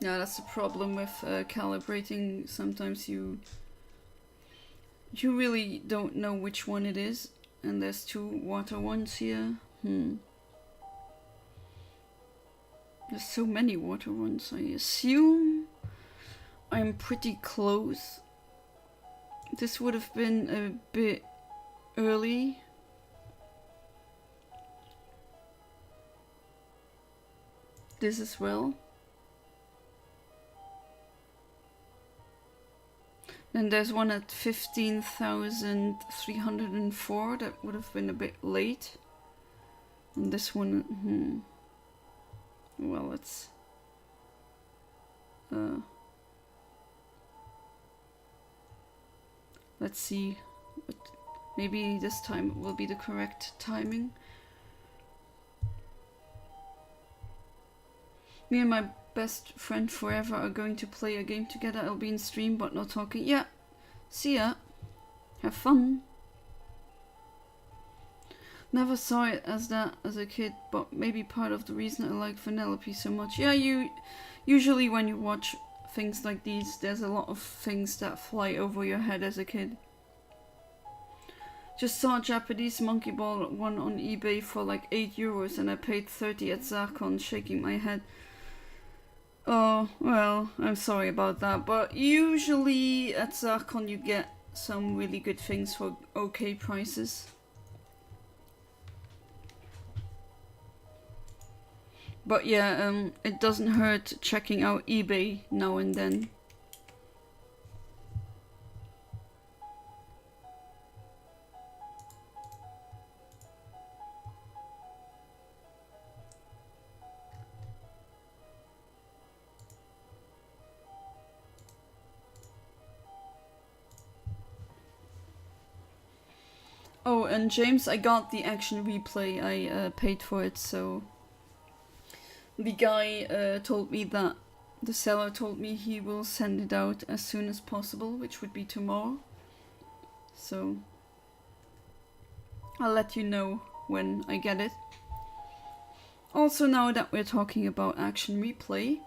Yeah, that's the problem with calibrating. Sometimes you really don't know which one it is. And there's two water ones here. There's so many water ones. I assume I'm pretty close. This would have been a bit early. This as well. Then there's one at 15,304. That would have been a bit late. And this one, well, let's see. Maybe this time it will be the correct timing. Me and my best friend forever are going to play a game together. I'll be in stream but not talking. Yeah, see ya. Have fun. Never saw it as that as a kid, but maybe part of the reason I like Vanellope so much. Yeah, usually when you watch things like these, there's a lot of things that fly over your head as a kid. Just saw a Japanese monkey ball one on eBay for like €8 and I paid 30 at Zarkon, shaking my head. Oh, well, I'm sorry about that, but usually at Zarkon you get some really good things for okay prices. But yeah, it doesn't hurt checking out eBay now and then. Oh, and James, I got the action replay. I paid for it, so the guy told me that the seller told me he will send it out as soon as possible, which would be tomorrow. So I'll let you know when I get it. Also, now that we're talking about action replay,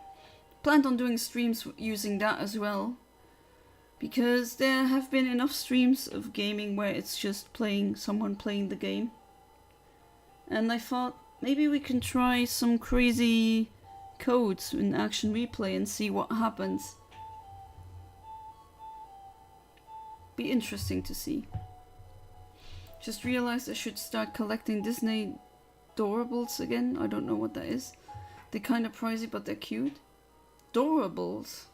planned on doing streams using that as well. Because there have been enough streams of gaming where it's just someone playing the game. And I thought maybe we can try some crazy codes in action replay and see what happens. Be interesting to see. Just realized I should start collecting Disney Doorables again. I don't know what that is. They're kind of pricey, but they're cute. Doorables?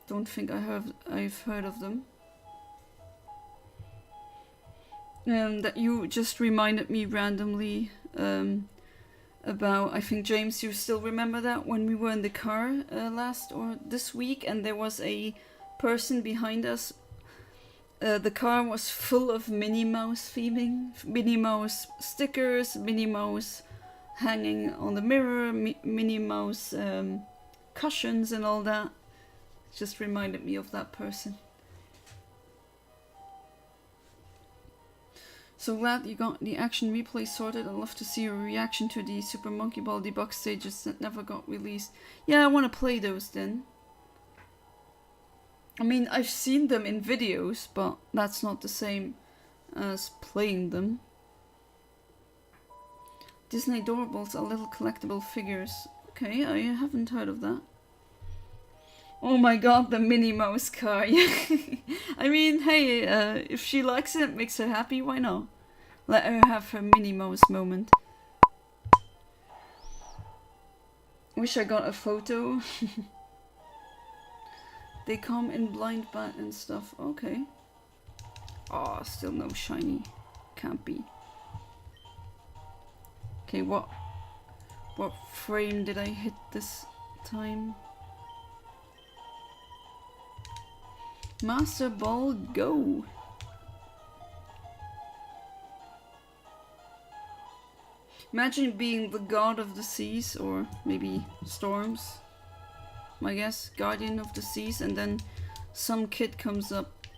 Don't think I've heard of them. That you just reminded me randomly about, I think James, you still remember that when we were in the car last or this week and there was a person behind us. The car was full of Minnie Mouse theming, Minnie Mouse stickers, Minnie Mouse hanging on the mirror, Minnie Mouse cushions and all that. Just reminded me of that person. So glad you got the action replay sorted. I'd love to see your reaction to the Super Monkey Ball debug stages that never got released. Yeah, I want to play those then. I mean, I've seen them in videos, but that's not the same as playing them. Disney Doorables are little collectible figures. Okay, I haven't heard of that. Oh my god, the Minnie Mouse car. I mean, hey, if she likes it, makes her happy, why not? Let her have her Minnie Mouse moment. Wish I got a photo. They come in blind bat and stuff. Okay. Oh, still no shiny. Can't be. Okay, what frame did I hit this time? Master Ball, go! Imagine being the god of the seas, or maybe storms. I guess, guardian of the seas, and then some kid comes up,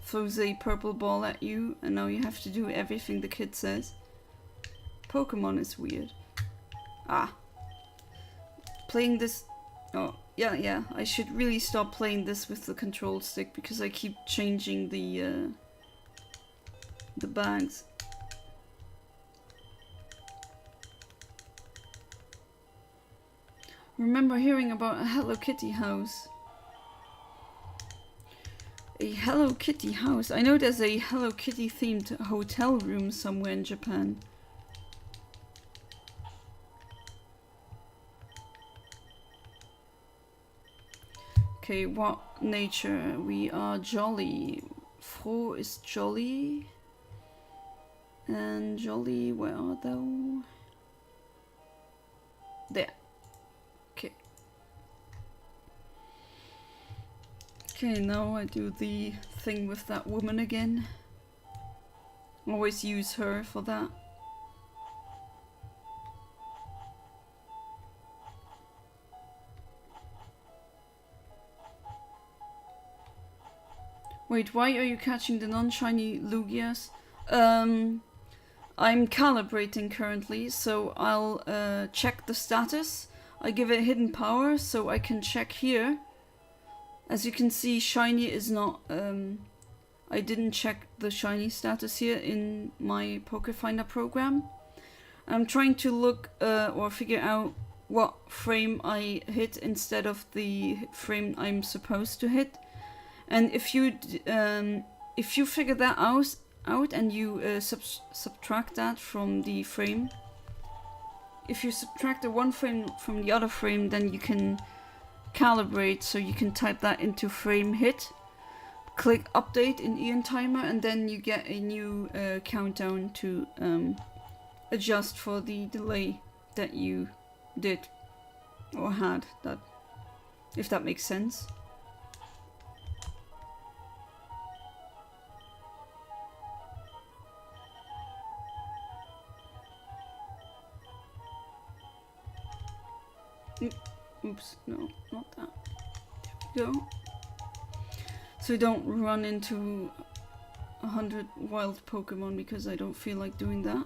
throws a purple ball at you, and now you have to do everything the kid says. Pokémon is weird. Ah. Playing this... Oh, yeah, I should really stop playing this with the control stick because I keep changing the bags. Remember hearing about a Hello Kitty house. A Hello Kitty house? I know there's a Hello Kitty themed hotel room somewhere in Japan. Okay, what nature? We are jolly. Fro is jolly. And jolly, where are thou? There. Okay. Okay, now I do the thing with that woman again. Always use her for that. Wait, why are you catching the non-shiny Lugias? I'm calibrating currently, so I'll check the status. I give it hidden power, so I can check here. As you can see, shiny is not... I didn't check the shiny status here in my Pokéfinder program. I'm trying to look or figure out what frame I hit instead of the frame I'm supposed to hit. And if you figure that out and you subtract that from the frame, if you subtract the one frame from the other frame, then you can calibrate, so you can type that into frame hit, click update in Eontimer, and then you get a new countdown to adjust for the delay that you did or had, that, if that makes sense. Oops, no, not that. There we go. So don't run into 100 wild Pokemon, because I don't feel like doing that.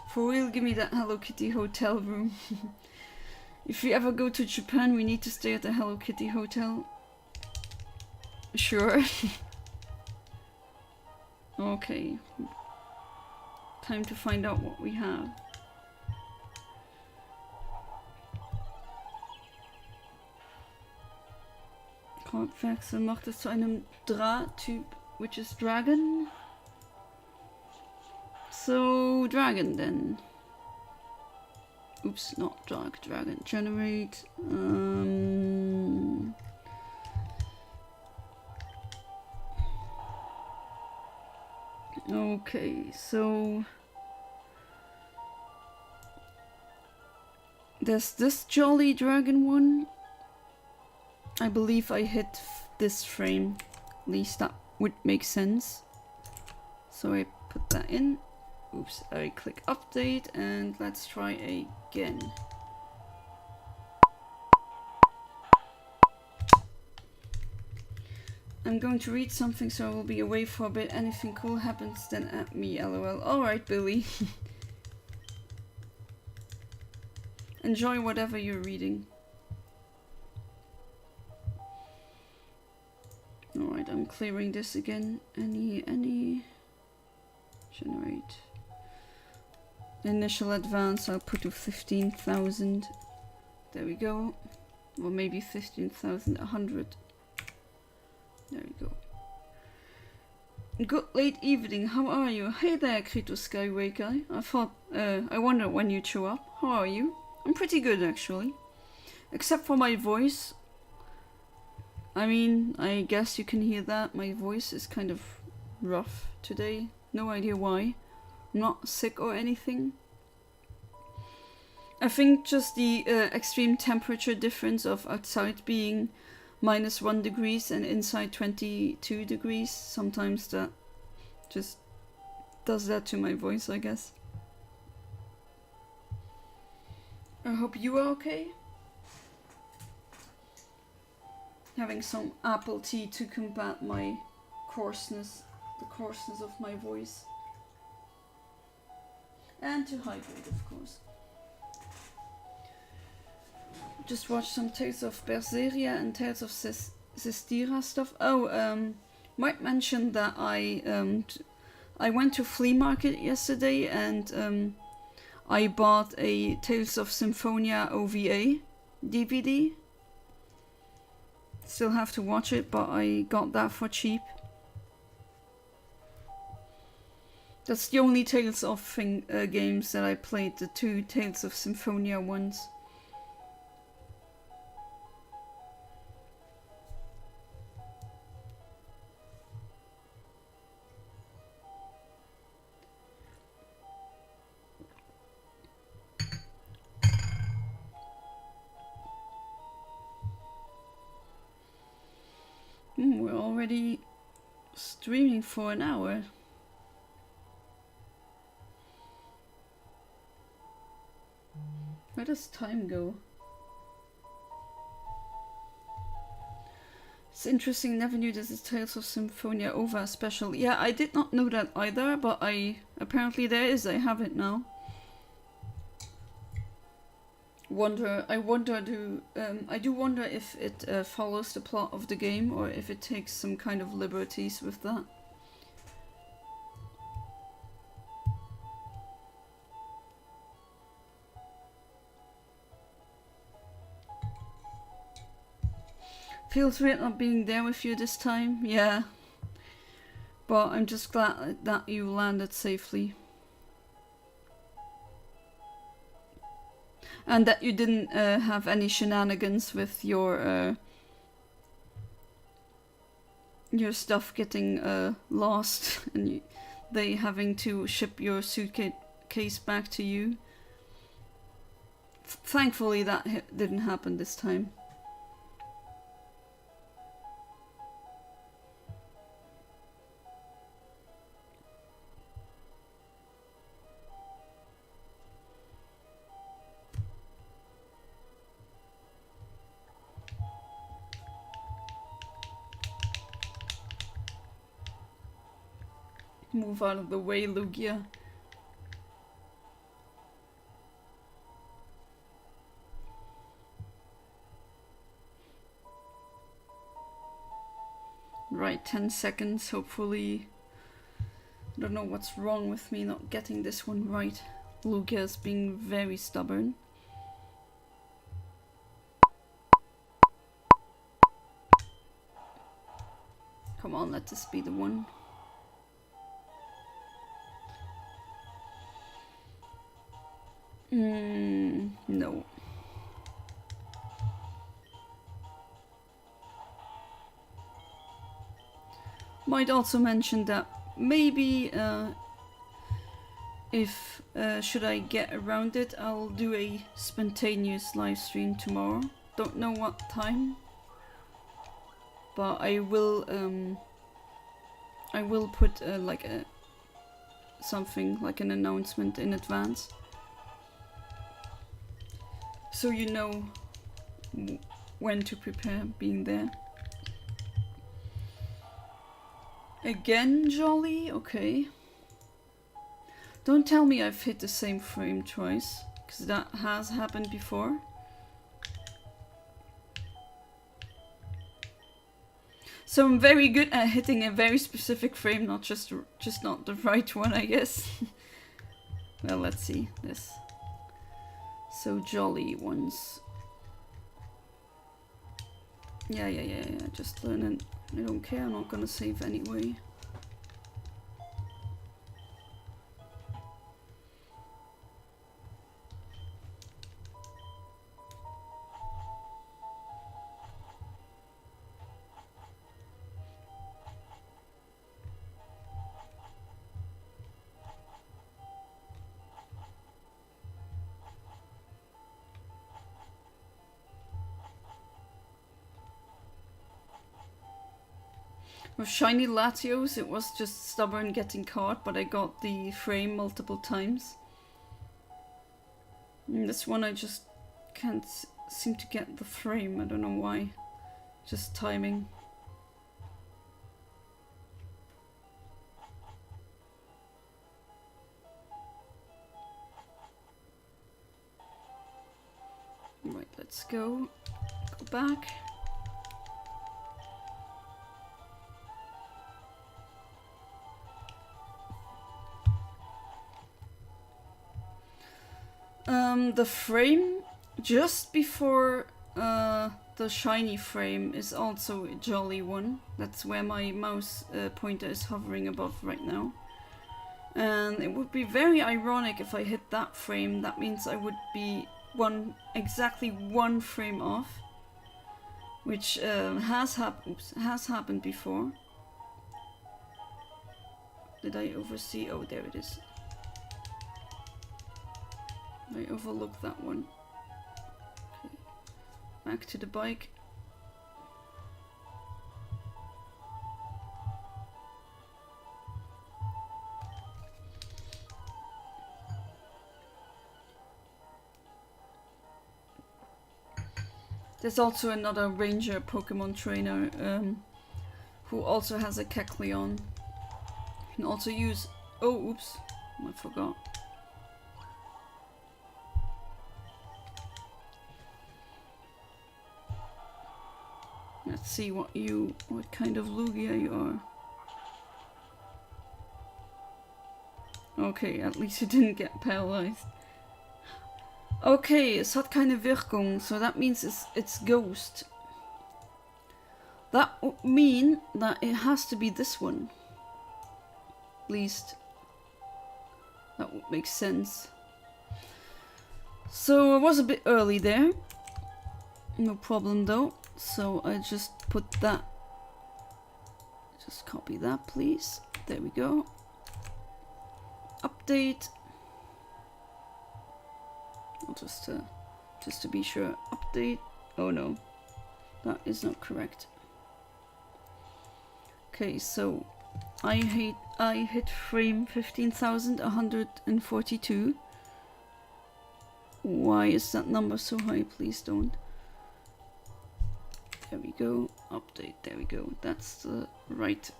For real, give me that Hello Kitty hotel room. If we ever go to Japan, we need to stay at the Hello Kitty hotel. Sure. Okay. Time to find out what we have. Krautwechsel macht es zu einem Dra-Typ, which is Dragon. So, Dragon then. Oops, not Dark Dragon. Generate. Okay, so there's this Jolly Dragon one. I believe I hit this frame. At least that would make sense. So I put that in. Oops, I click update and let's try again. I'm going to read something, so I will be away for a bit. Anything cool happens, then at me, lol. Alright, Billy. Enjoy whatever you're reading. Alright, I'm clearing this again. Any... Generate. Initial advance, I'll put to 15,000. There we go. Or maybe 15,100. There we go. Good late evening, how are you? Hey there, Krito Skyway guy. I wonder when you show up. How are you? I'm pretty good, actually. Except for my voice. I mean, I guess you can hear that. My voice is kind of rough today. No idea why. I'm not sick or anything. I think just the extreme temperature difference of outside being -1 degrees and inside 22 degrees. Sometimes that just does that to my voice, I guess. I hope you are okay. Having some apple tea to combat my coarseness, the coarseness of my voice. And to hydrate, of course. Just watched some Tales of Berseria and Tales of Zestiria stuff. Oh, might mention that I went to flea market yesterday and I bought a Tales of Symphonia OVA DVD. Still have to watch it, but I got that for cheap. That's the only Tales of games that I played, the 2 Tales of Symphonia ones. We're already streaming for an hour. Where does time go? It's interesting, never knew this is Tales of Symphonia OVA special. Yeah, I did not know that either, but apparently there is, I have it now. I do wonder if it follows the plot of the game or if it takes some kind of liberties with that. Feels weird not being there with you this time, yeah. But I'm just glad that you landed safely. And that you didn't have any shenanigans with your stuff getting lost and they having to ship your suitcase back to you. Thankfully that didn't happen this time. Move out of the way, Lugia. Right, 10 seconds, hopefully. I don't know what's wrong with me not getting this one right. Lugia's being very stubborn. Come on, let this be the one. No. Might also mention that maybe if should I get around it, I'll do a spontaneous live stream tomorrow. Don't know what time, but I will put like something like an announcement in advance, so you know when to prepare being there. Again, Jolly? Okay. Don't tell me I've hit the same frame twice, because that has happened before. So I'm very good at hitting a very specific frame, not just not the right one, I guess. Well, let's see this. So Jolly ones. Yeah, just learn it. I don't care, I'm not gonna save anyway. With shiny Latios, it was just stubborn getting caught, but I got the frame multiple times. And this one I just can't seem to get the frame, I don't know why. Just timing. Right, let's go. Go back. The frame just before the shiny frame is also a Jolly one. That's where my mouse pointer is hovering above right now. And it would be very ironic if I hit that frame. That means I would be exactly one frame off, which has happened before. Did I oversee? Oh, there it is. I overlooked that one. Okay. Back to the bike. There's also another ranger Pokemon trainer who also has a Kecleon. You can also use... Oh, oops. I forgot. Let's see what kind of Lugia you are. Okay, at least you didn't get paralyzed. Okay, es hat keine Wirkung, so that means it's ghost. that would mean that it has to be this one. At least that would make sense. So I was a bit early there. No problem though. So I just put that. Just copy that, please. There we go. Update. Just to be sure. Update. Oh no, that is not correct. Okay, so I hit frame 15,142. Why is that number so high? Please don't. There we go. Update. There we go. That's the right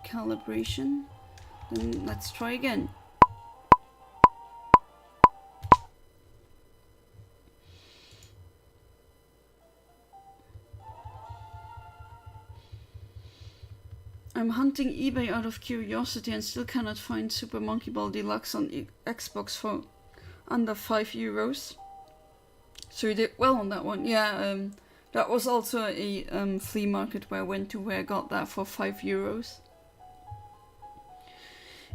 calibration. Then let's try again. I'm hunting eBay out of curiosity and still cannot find Super Monkey Ball Deluxe on Xbox for under €5. So you did well on that one. Yeah, that was also a flea market where I went to where I got that for €5.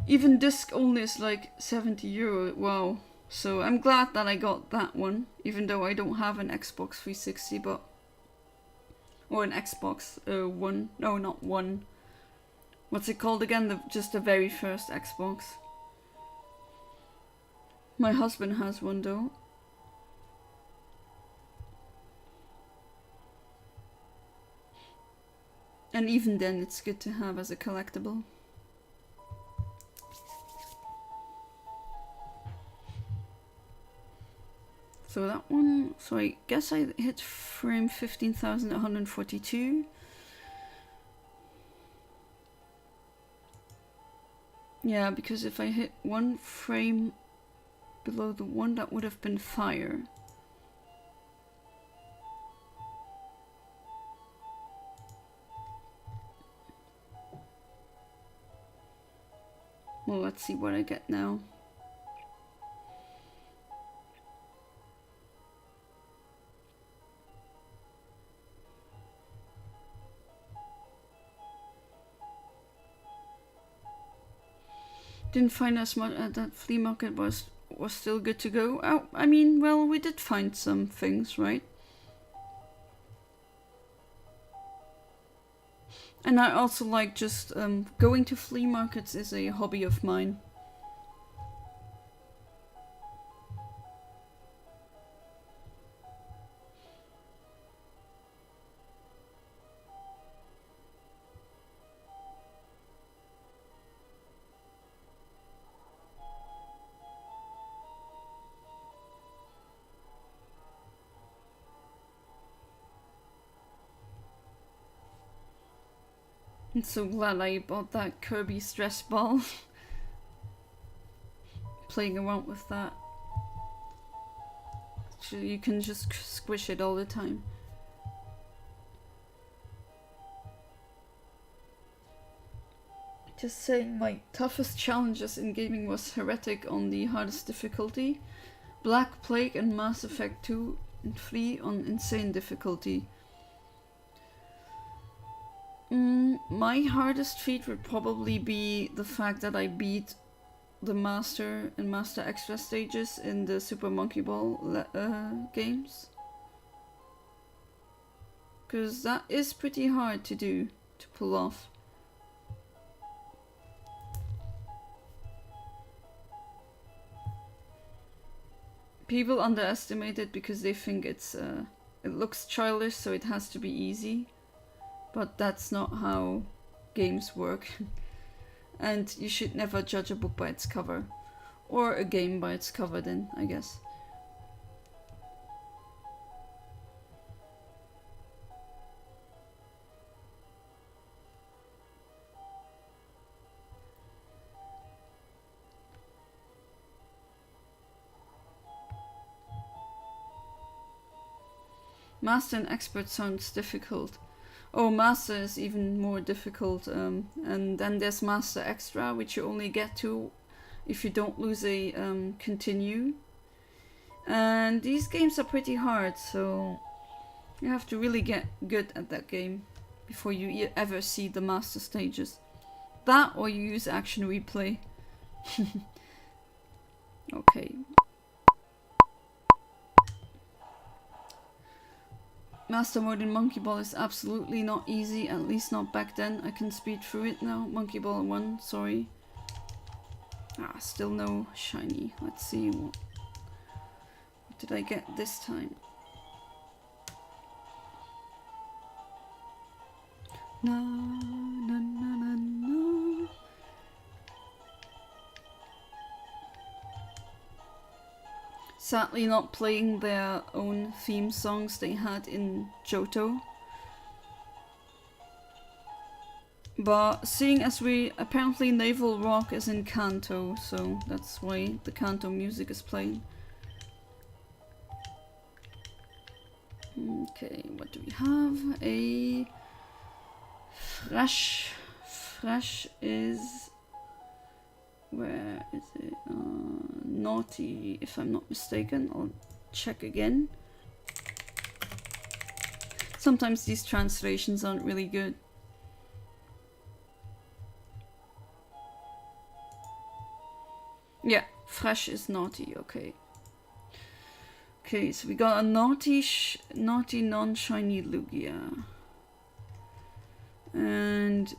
Even disc only is like €70. Wow. So I'm glad that I got that one, even though I don't have an Xbox 360, but... Or an Xbox One. No, not One. What's it called again? Just the very first Xbox. My husband has one though. And even then it's good to have as a collectible. So that one, so I guess I hit frame 15,142. Yeah, because if I hit one frame below the one, that would have been fire. Well, let's see what I get now. Didn't find as much at that flea market, was still good to go. Oh, I mean, well, we did find some things, right? And I also like just going to flea markets is a hobby of mine. I'm so glad I bought that Kirby stress ball. Playing around with that. So you can just squish it all the time. Just saying, my toughest challenges in gaming was Heretic on the hardest difficulty, Black Plague and Mass Effect 2 and 3 on insane difficulty. My hardest feat would probably be the fact that I beat the Master and Master Extra stages in the Super Monkey Ball games. Because that is pretty hard to do, to pull off. People underestimate it because they think it looks childish, so it has to be easy. But that's not how games work. And you should never judge a book by its cover. Or a game by its cover then, I guess. Master and Expert sounds difficult. Oh, Master is even more difficult, and then there's Master Extra, which you only get to if you don't lose a continue. And these games are pretty hard, so you have to really get good at that game. before you ever see the master stages. That or you use action replay. Okay. Master mode in Monkey Ball is absolutely not easy, at least not back then. I can speed through it now. Monkey Ball 1, sorry. Ah, still no shiny. Let's see what did I get this time. Na na na na na. Sadly not playing their own theme songs they had in Johto. But seeing as we apparently Naval Rock is in Kanto, so that's why the Kanto music is playing. Okay, what do we have? A Fresh. Fresh is... where is it? Naughty, if I'm not mistaken. I'll check again. Sometimes these translations aren't really good. Yeah, Fresh is naughty, okay. Okay, so we got a naughty non-shiny Lugia. And...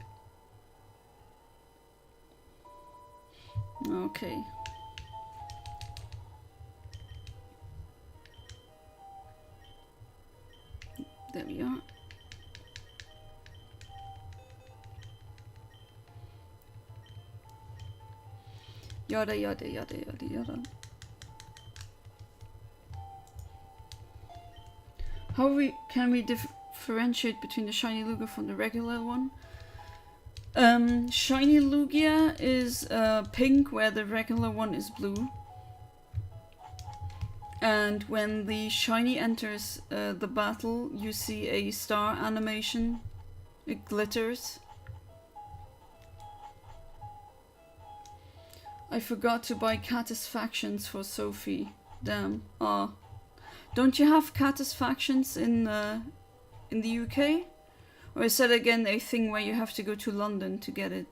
okay. There we are. Yada yada yada yada yada. How can we differentiate between the shiny Lugia from the regular one? Shiny Lugia is pink, where the regular one is blue. And when the shiny enters the battle, you see a star animation. It glitters. I forgot to buy Catisfactions for Sophie. Damn. Ah. Don't you have Catisfactions in the UK? Or is that again a thing where you have to go to London to get it?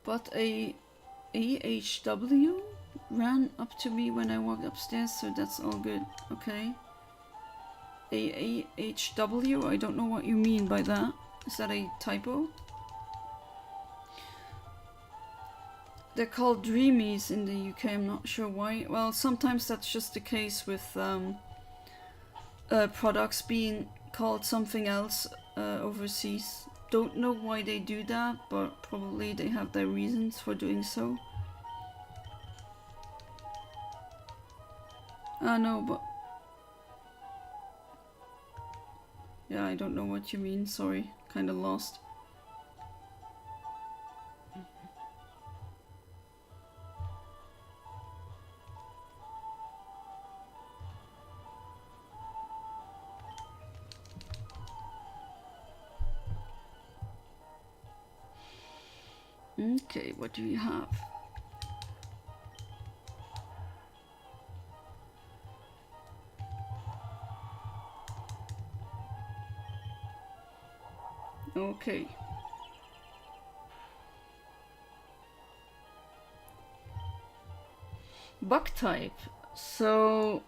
But a AHW ran up to me when I walked upstairs, so that's all good. Okay. AHW? I don't know what you mean by that. Is that a typo? They're called Dreamies in the UK, I'm not sure why. Well, sometimes that's just the case with products being called something else overseas. Don't know why they do that, but probably they have their reasons for doing so. No, but... yeah, I don't know what you mean, sorry. Kinda lost. Okay, what do we have? Okay. Bug type. So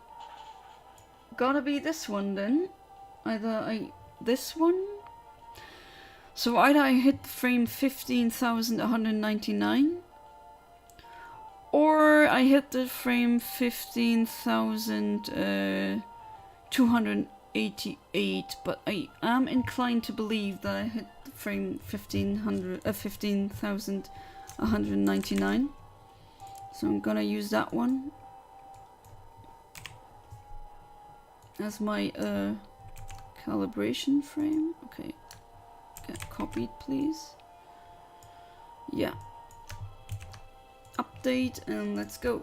gotta be this one then. This one? So either I hit frame 15,199 or I hit the frame 15,288, but I am inclined to believe that I hit the frame 15,199. So I'm gonna use that one as my calibration frame. Okay. Get copied, please. Yeah. Update and let's go.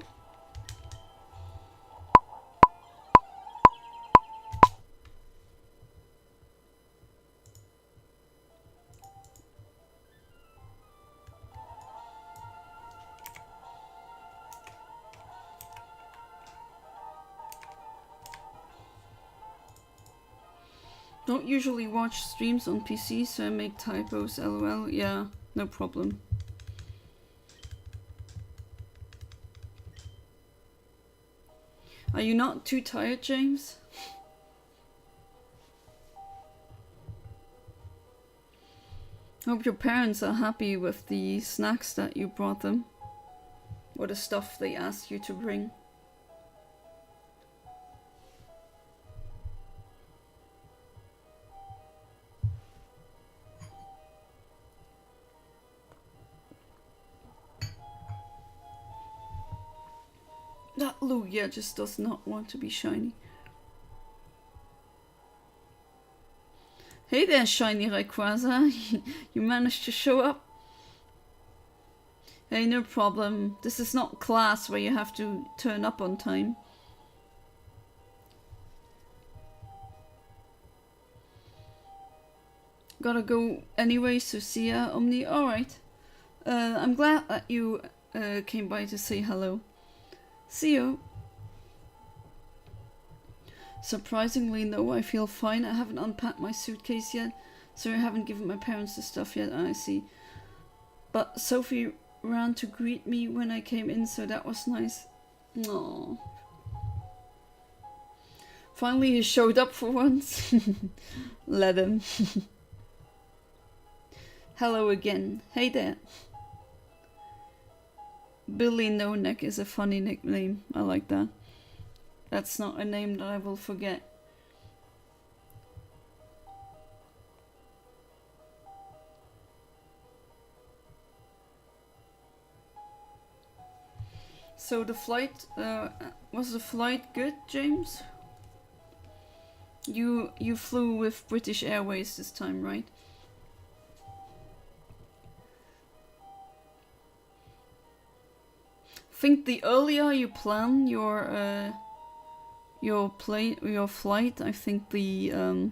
Don't usually watch streams on PC, so I make typos, lol. Yeah, no problem. Are you not too tired, James? Hope your parents are happy with the snacks that you brought them. Or the stuff they asked you to bring. That Lugia just does not want to be shiny. Hey there, shiny Rayquaza. You managed to show up. Hey, no problem. This is not class where you have to turn up on time. Gotta go anyway, so see ya, Omni. Alright. I'm glad that you came by to say hello. See you. Surprisingly, no, I feel fine. I haven't unpacked my suitcase yet, so I haven't given my parents the stuff yet. I see. But Sophie ran to greet me when I came in, so that was nice. Aww. Finally, he showed up for once. Let him. Hello again. Hey there. Billy No Neck is a funny nickname. I like that. That's not a name that I will forget. So the flight, was the flight good, James? You flew with British Airways this time, right? Think the earlier you plan your flight, I think the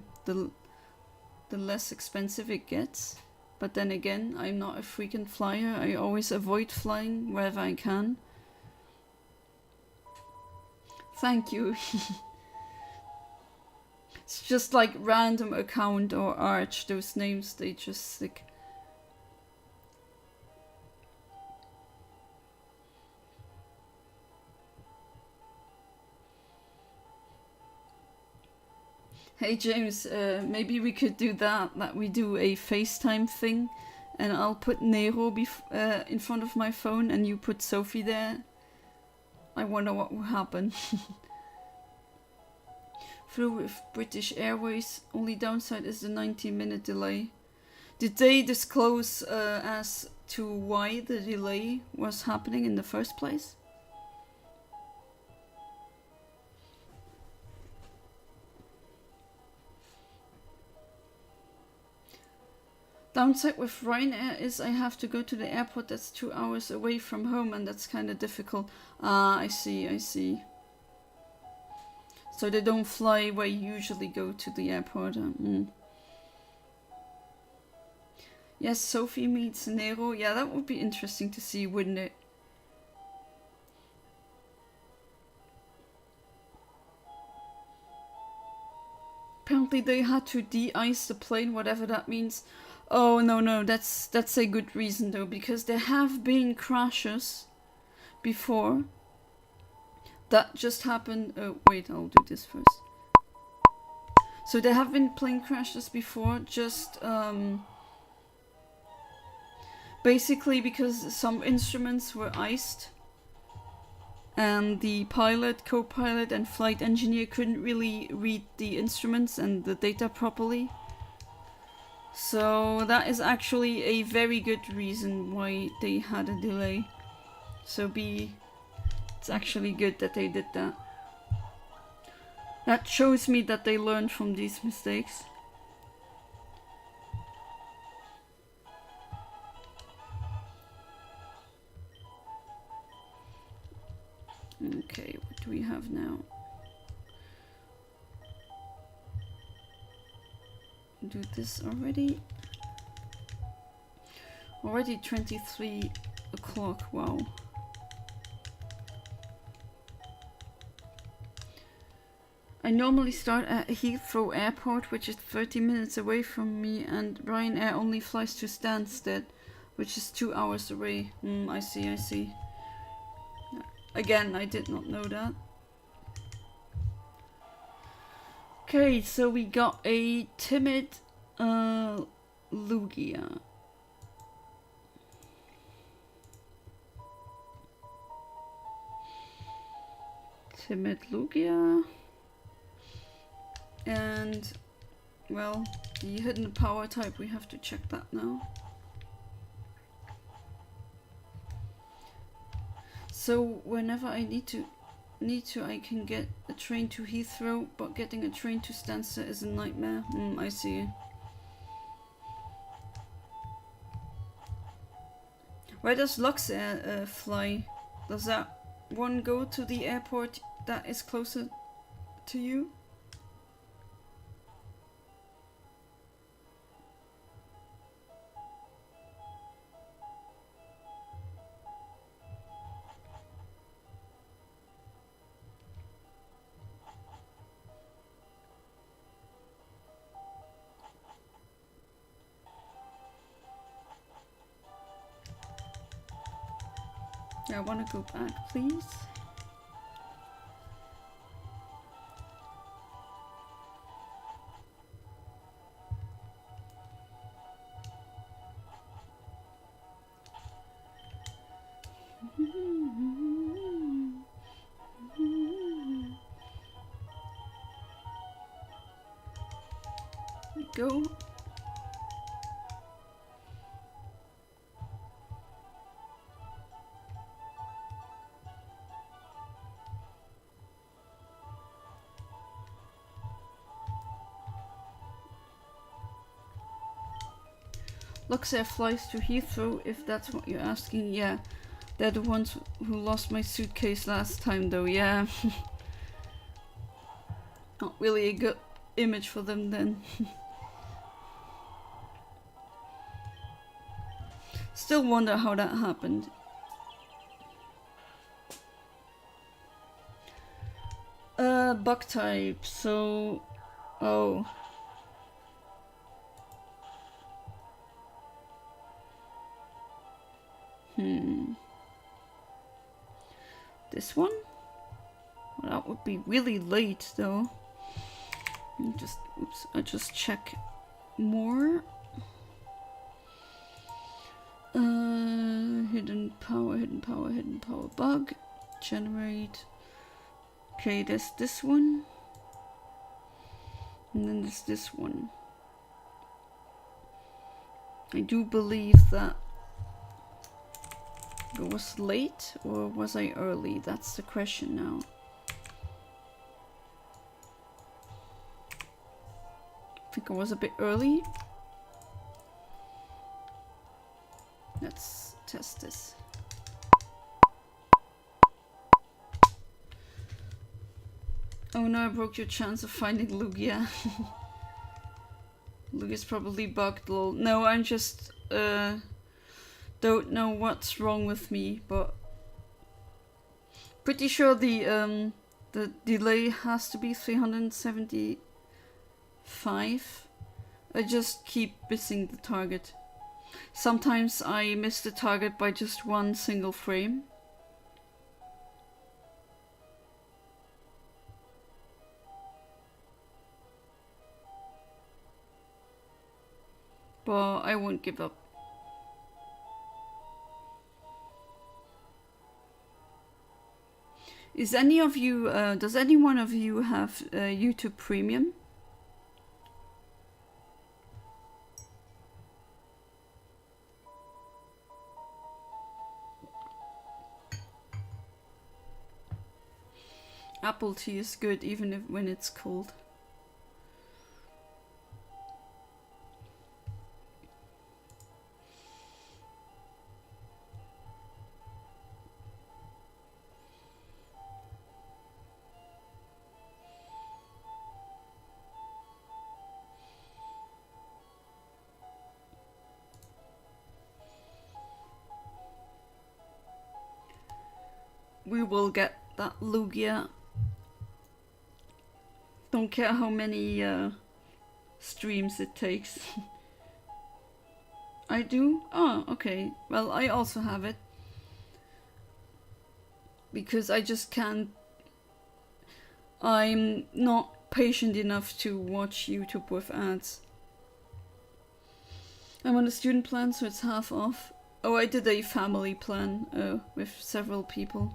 less expensive it gets. But then again, I'm not a frequent flyer. I always avoid flying wherever I can. Thank you. It's just like random account or arch. Those names, they just stick. Hey James, maybe we could do that we do a FaceTime thing, and I'll put Nero in front of my phone and you put Sophie there. I wonder what will happen. Flew with British Airways, only downside is the 90-minute delay. Did they disclose as to why the delay was happening in the first place? Downside with Ryanair is I have to go to the airport that's 2 hours away from home, and that's kind of difficult. Ah, I see. So they don't fly where you usually go to the airport. Yes, Sophie meets Nero. Yeah, that would be interesting to see, wouldn't it? Apparently they had to de-ice the plane, whatever that means. Oh, no, that's a good reason though, because there have been crashes before. That just happened. Oh, wait, I'll do this first. So there have been plane crashes before, just basically because some instruments were iced and the pilot, co-pilot and flight engineer couldn't really read the instruments and the data properly. So that is actually a very good reason why they had a delay. So it's actually good that they did that. That shows me that they learned from these mistakes. Okay, what do we have now? Do this already. Already 23 o'clock, wow. I normally start at Heathrow Airport, which is 30 minutes away from me, and Ryanair only flies to Stansted, which is 2 hours away. I see. Again, I did not know that. Okay, so we got a timid Lugia. Timid Lugia. And, well, the hidden power type, we have to check that now. So whenever I need to, I can get a train to Heathrow, but getting a train to Stansted is a nightmare. I see. Where does Luxair fly? Does that one go to the airport that is closer to you? Yeah, I want to go back, please. Go. Luxair flies to Heathrow, if that's what you're asking. Yeah, they're the ones who lost my suitcase last time though, yeah. Not really a good image for them then. Still wonder how that happened. Bug type, so... Oh. This one? Well, that would be really late though. I just check more. Hidden power bug. Generate. Okay, there's this one. And then there's this one. I do believe that it was late, or was I early? That's the question now. I think I was a bit early. Let's test this. Oh no, I broke your chance of finding Lugia. Lugia's probably bugged, lol. No, I'm just don't know what's wrong with me, but pretty sure the delay has to be 375. I just keep missing the target. Sometimes I miss the target by just one single frame. But I won't give up. Is any of you, does any one of you have YouTube Premium? Apple tea is good even if when it's cold. We will get that Lugia. Don't care how many streams it takes. I do? Oh, okay. Well, I also have it. Because I just can't... I'm not patient enough to watch YouTube with ads. I'm on a student plan, so it's half off. Oh, I did a family plan with several people.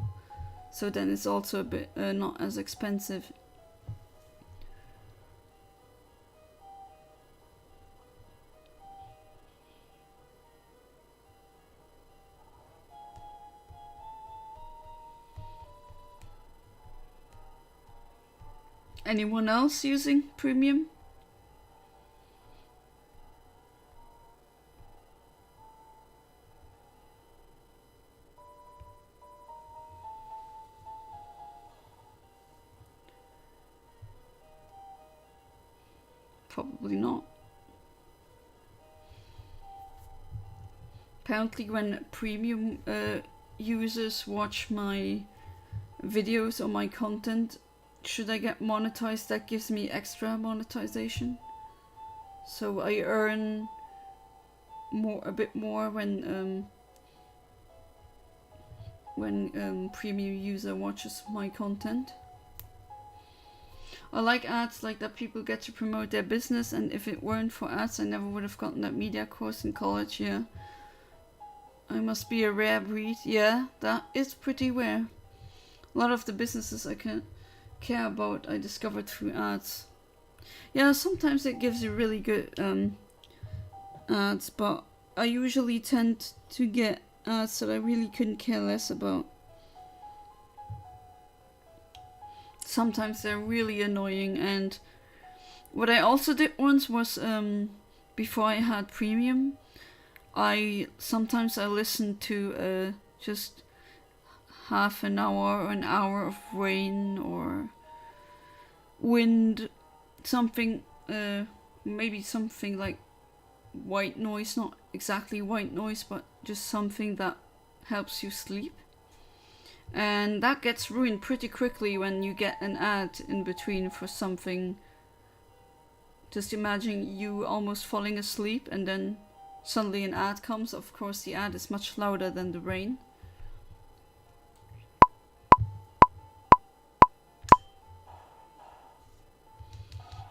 So then it's also a bit not as expensive. Anyone else using premium? Probably not. Apparently when premium users watch my videos or my content, should I get monetized, that gives me extra monetization. So I earn a bit more when premium user watches my content. I like ads like that. People get to promote their business, and if it weren't for ads I never would have gotten that media course in college. Yeah, I must be a rare breed. Yeah, that is pretty rare. A lot of the businesses I can care about I discovered through ads. Yeah, sometimes it gives you really good ads, but I usually tend to get ads that I really couldn't care less about. Sometimes they're really annoying, and what I also did once was before I had premium, sometimes I listened to just half an hour or an hour of rain or wind, something maybe something like white noise, not exactly white noise, but just something that helps you sleep. And that gets ruined pretty quickly when you get an ad in between for something. Just imagine you almost falling asleep and then suddenly an ad comes. Of course the ad is much louder than the rain.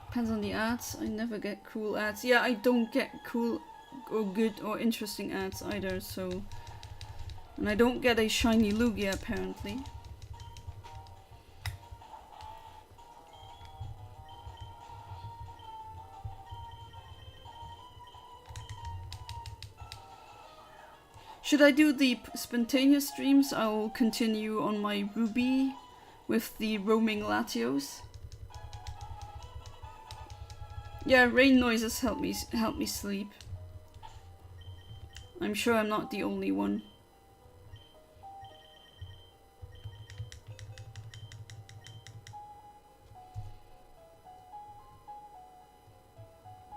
Depends on the ads. I never get cool ads. Yeah, I don't get cool or good or interesting ads either, so... And I don't get a shiny Lugia, apparently. Should I do the spontaneous streams? I will continue on my Ruby with the roaming Latios. Yeah, rain noises help me sleep. I'm sure I'm not the only one.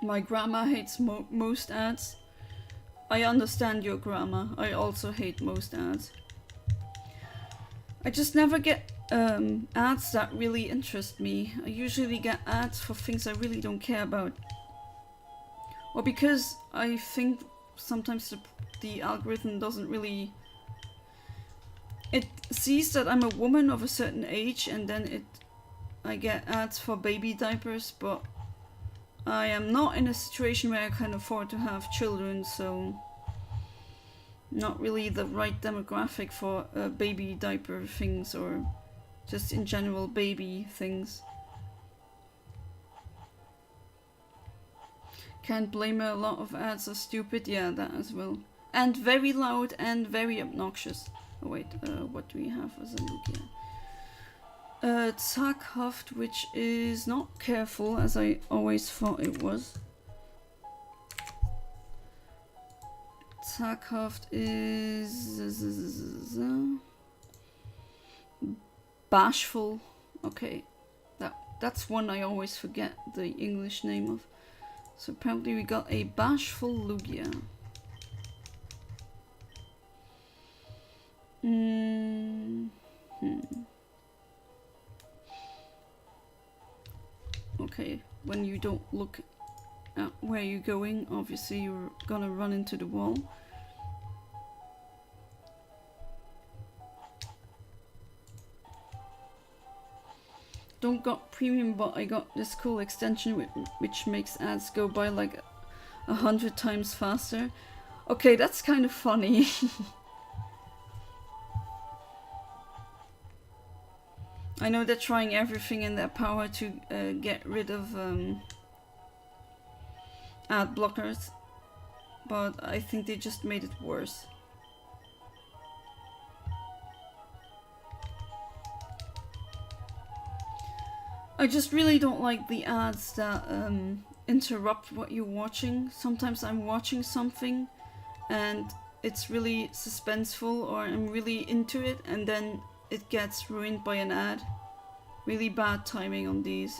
My grandma hates most ads. I understand your grandma. I also hate most ads. I just never get ads that really interest me. I usually get ads for things I really don't care about. Or because I think sometimes the algorithm doesn't really... It sees that I'm a woman of a certain age, and then I get ads for baby diapers, but I am not in a situation where I can afford to have children, so not really the right demographic for baby diaper things, or just in general baby things. Can't blame her, a lot of ads are stupid, yeah, that as well. And very loud and very obnoxious. Oh wait, what do we have as a Lugia? Zackhaft, which is not careful, as I always thought it was. Zackhaft is... Bashful. Okay, that's one I always forget the English name of. So apparently we got a Bashful Lugia. okay, when you don't look at where you're going, obviously you're gonna run into the wall. Don't got premium, but I got this cool extension which makes ads go by like 100 times faster. Okay, that's kind of funny. I know they're trying everything in their power to get rid of ad blockers, but I think they just made it worse. I just really don't like the ads that interrupt what you're watching. Sometimes I'm watching something and it's really suspenseful, or I'm really into it, and then it gets ruined by an ad. Really bad timing on these.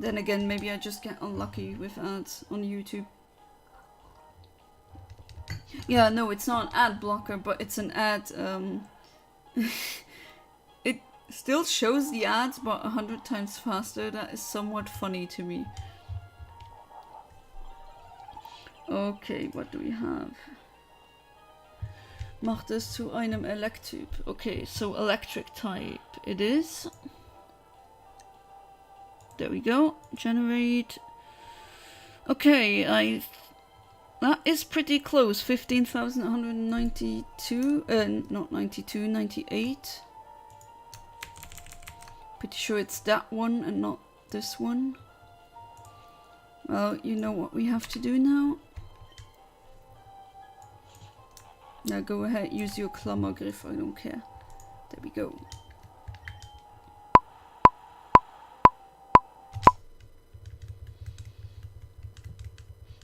Then again, maybe I just get unlucky with ads on YouTube. Yeah, no, it's not an ad blocker, but it's an ad. It still shows the ads, but 100 times faster. That is somewhat funny to me. Okay, what do we have? Macht es zu einem Elektyp. Okay, so electric type it is. There we go. Generate. Okay, that is pretty close. 15,192. Not 92, 98. Pretty sure it's that one and not this one. Well, you know what we have to do now. Now go ahead, use your Klammergriff, I don't care. There we go.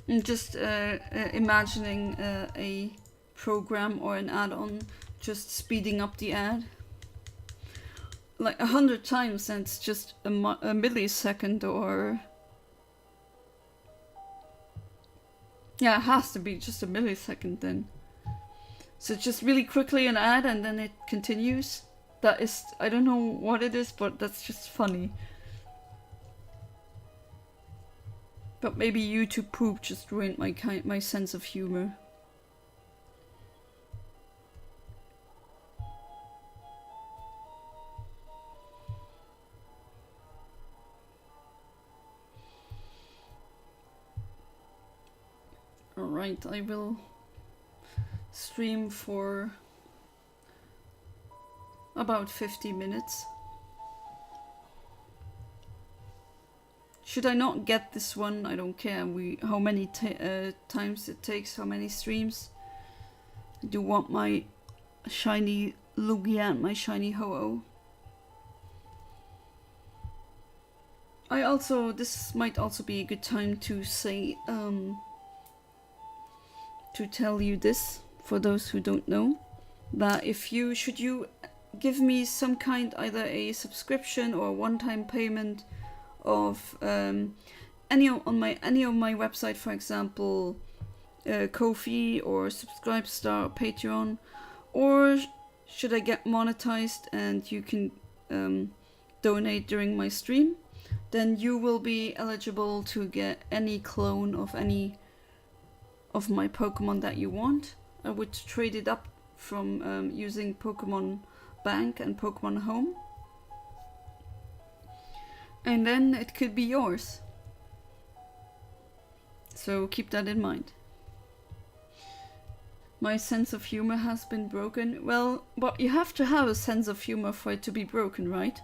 And just imagining a program or an add-on just speeding up the ad. Like 100 times, and it's just a millisecond, or... Yeah, it has to be just a millisecond then. So just really quickly an ad and then it continues. That is, I don't know what it is, but that's just funny. But maybe YouTube poop just ruined my sense of humor. Alright, I will stream for about 50 minutes. Should I not get this one? I don't care. How many times it takes, how many streams. I do want my shiny Lugia and my shiny Ho-Oh. This might also be a good time to say, to tell you this, for those who don't know, that should you give me some kind, either a subscription or a one-time payment of any of my website, for example, Ko-fi or Subscribestar or Patreon, or should I get monetized and you can donate during my stream, then you will be eligible to get any clone of any of my Pokemon that you want. I would trade it up from using Pokemon Bank and Pokemon Home, and then it could be yours. So keep that in mind. My sense of humor has been broken. Well, but you have to have a sense of humor for it to be broken, right?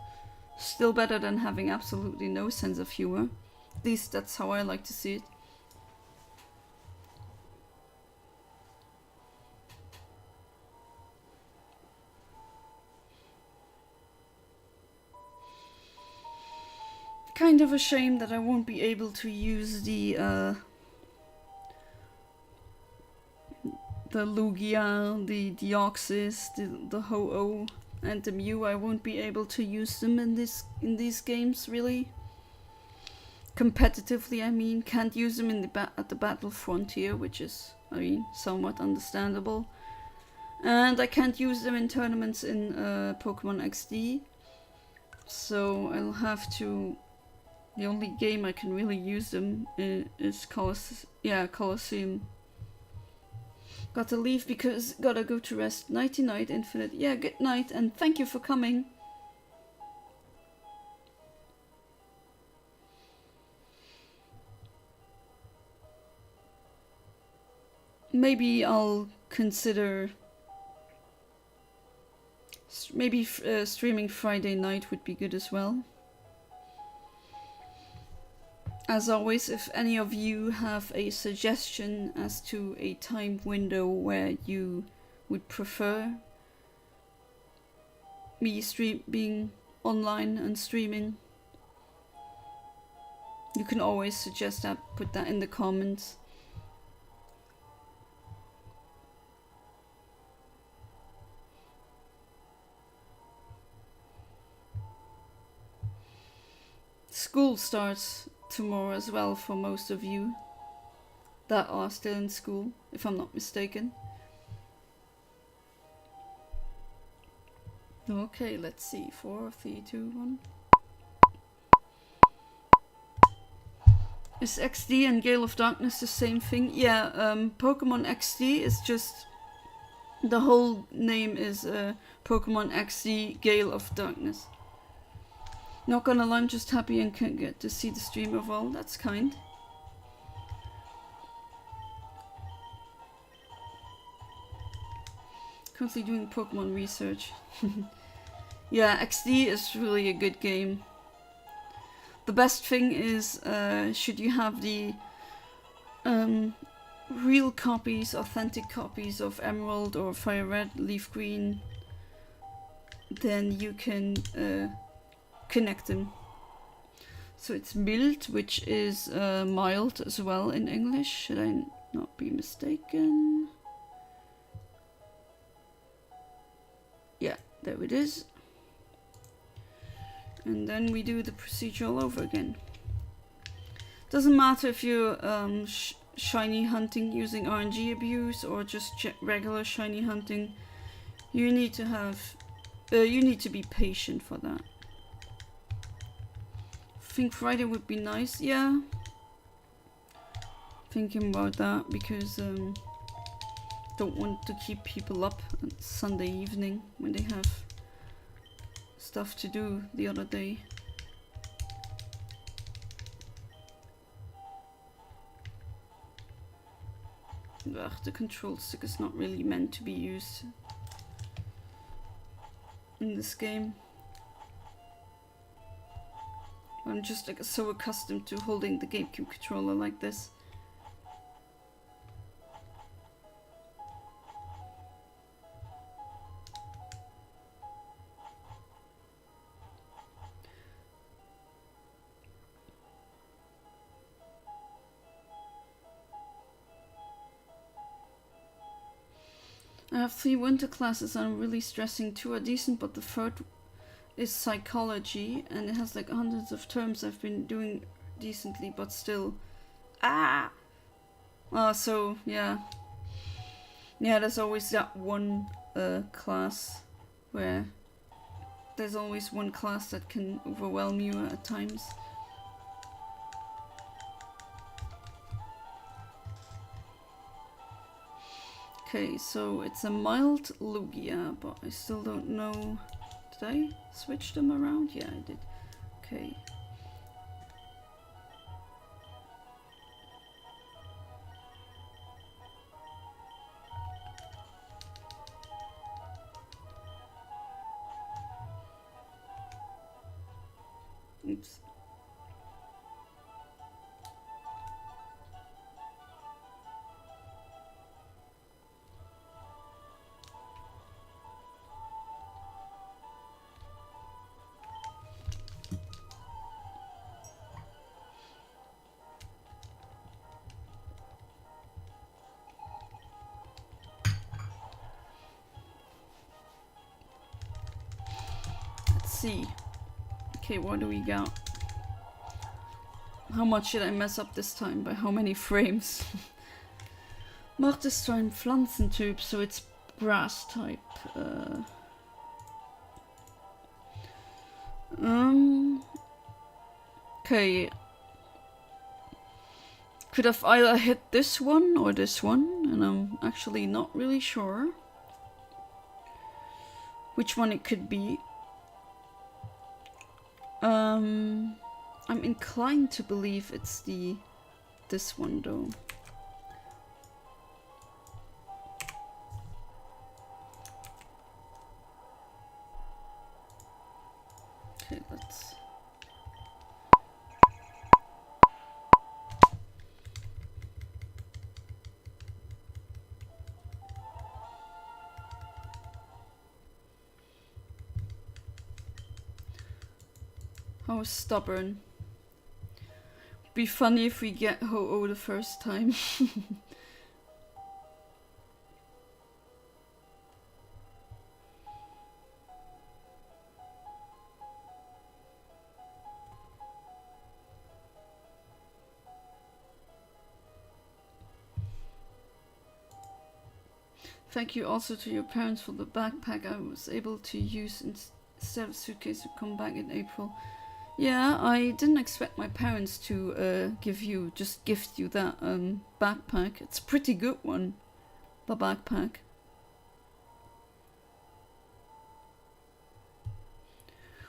Still better than having absolutely no sense of humor. At least that's how I like to see it. Kind of a shame that I won't be able to use the Lugia, the Deoxys, the Ho-Oh, and the Mew. I won't be able to use them in these games, really. Competitively, I mean, can't use them at the Battle Frontier, which is, I mean, somewhat understandable. And I can't use them in tournaments in Pokemon XD. So I'll have to The only game I can really use them is Colosseum. Gotta leave because gotta go to rest. Nighty night, Infinite. Yeah, good night, and thank you for coming. Maybe I'll consider... Maybe streaming Friday night would be good as well. As always, if any of you have a suggestion as to a time window where you would prefer me being online and streaming, you can always suggest that, put that in the comments. School starts tomorrow as well for most of you that are still in school, if I'm not mistaken. Okay, let's see. 4, 3, 2, 1. Is XD and Gale of Darkness the same thing? Yeah, Pokemon XD is just... The whole name is Pokemon XD Gale of Darkness. Not gonna lie, I'm just happy and can't get to see the stream of all. That's kind. Currently doing Pokemon research. Yeah, XD is really a good game. The best thing is, should you have the real copies, authentic copies of Emerald or Fire Red, Leaf Green, then you can connect them. So it's mild, which is mild as well in English, should I not be mistaken. Yeah, there it is. And then we do the procedure all over again. Doesn't matter if you're shiny hunting using RNG abuse or just regular shiny hunting. You need to have, you need to be patient for that. Think Friday would be nice, yeah. Thinking about that because don't want to keep people up on Sunday evening when they have stuff to do the other day. Ugh, the control stick is not really meant to be used in this game. I'm just like so accustomed to holding the GameCube controller like this. I have 3 winter classes and I'm really stressing. 2 are decent, but the third is psychology and it has like hundreds of terms. I've been doing decently, but still. Ah! So, yeah. Yeah, there's always that one class where there's always one class that can overwhelm you at times. Okay, so it's a mild Lugia, but I still don't know. Did I switch them around? Yeah, I did. Okay. Oops. See. Okay, what do we got? How much did I mess up this time? By how many frames? Macht es zu einem Pflanzentyp, so it's grass type. Okay. Could have either hit this one or this one, and I'm actually not really sure which one it could be. I'm inclined to believe it's this one though. Okay, let's... How stubborn. Be funny if we get Ho-Oh the first time. Thank you also to your parents for the backpack I was able to use instead of suitcase to come back in April. Yeah, I didn't expect my parents to just gift you that backpack. It's a pretty good one, the backpack.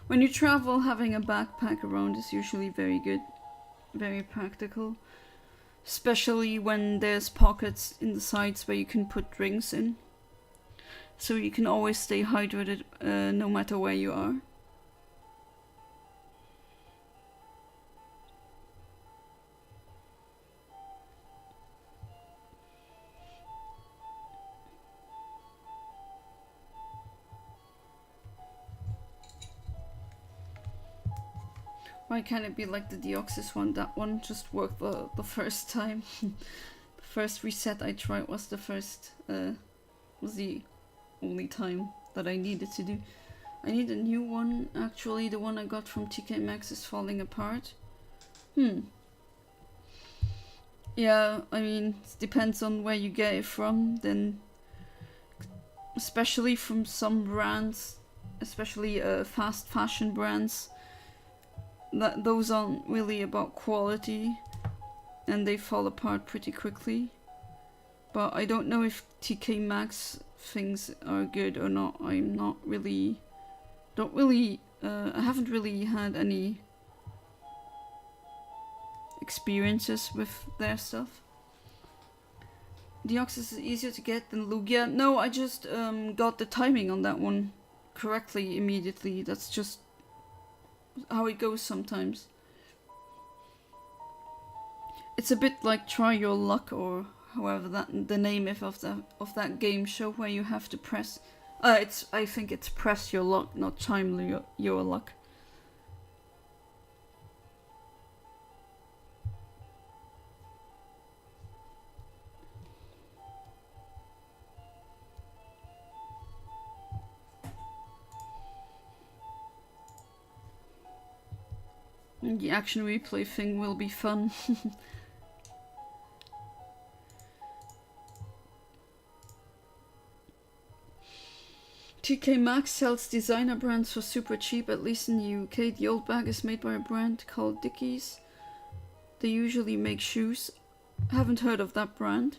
When you travel, having a backpack around is usually very good, very practical. Especially when there's pockets in the sides where you can put drinks in. So you can always stay hydrated no matter where you are. Why can't it be like the Deoxys one? That one just worked the first time. The first reset I tried was was the only time that I needed to do. I need a new one. Actually, the one I got from TK Maxx is falling apart. Yeah, I mean, it depends on where you get it from. Then, especially from some brands, especially fast fashion brands, those aren't really about quality and they fall apart pretty quickly. But I don't know if TK Maxx things are good or not. I haven't really had any experiences with their stuff. Deoxys is easier to get than Lugia. No, I just got the timing on that one correctly immediately. That's just how it goes sometimes. It's a bit like Try Your Luck, or however the name of that game show where you have to press. I think it's Press Your Luck, not Time Your Luck. The action replay thing will be fun. TK Maxx sells designer brands for super cheap, at least in the UK. The old bag is made by a brand called Dickies. They usually make shoes. Haven't heard of that brand.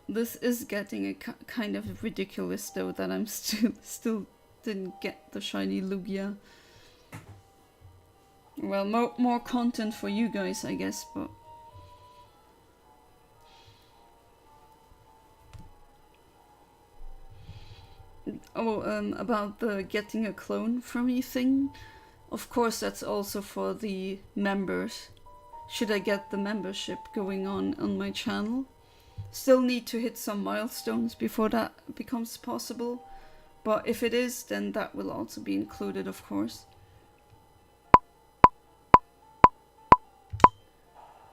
This is getting a kind of ridiculous though, that I'm still didn't get the shiny Lugia. Well, more content for you guys, I guess, but... Oh, about the getting a clone from me thing. Of course, that's also for the members. Should I get the membership going on my channel? Still need to hit some milestones before that becomes possible. But if it is, then that will also be included, of course.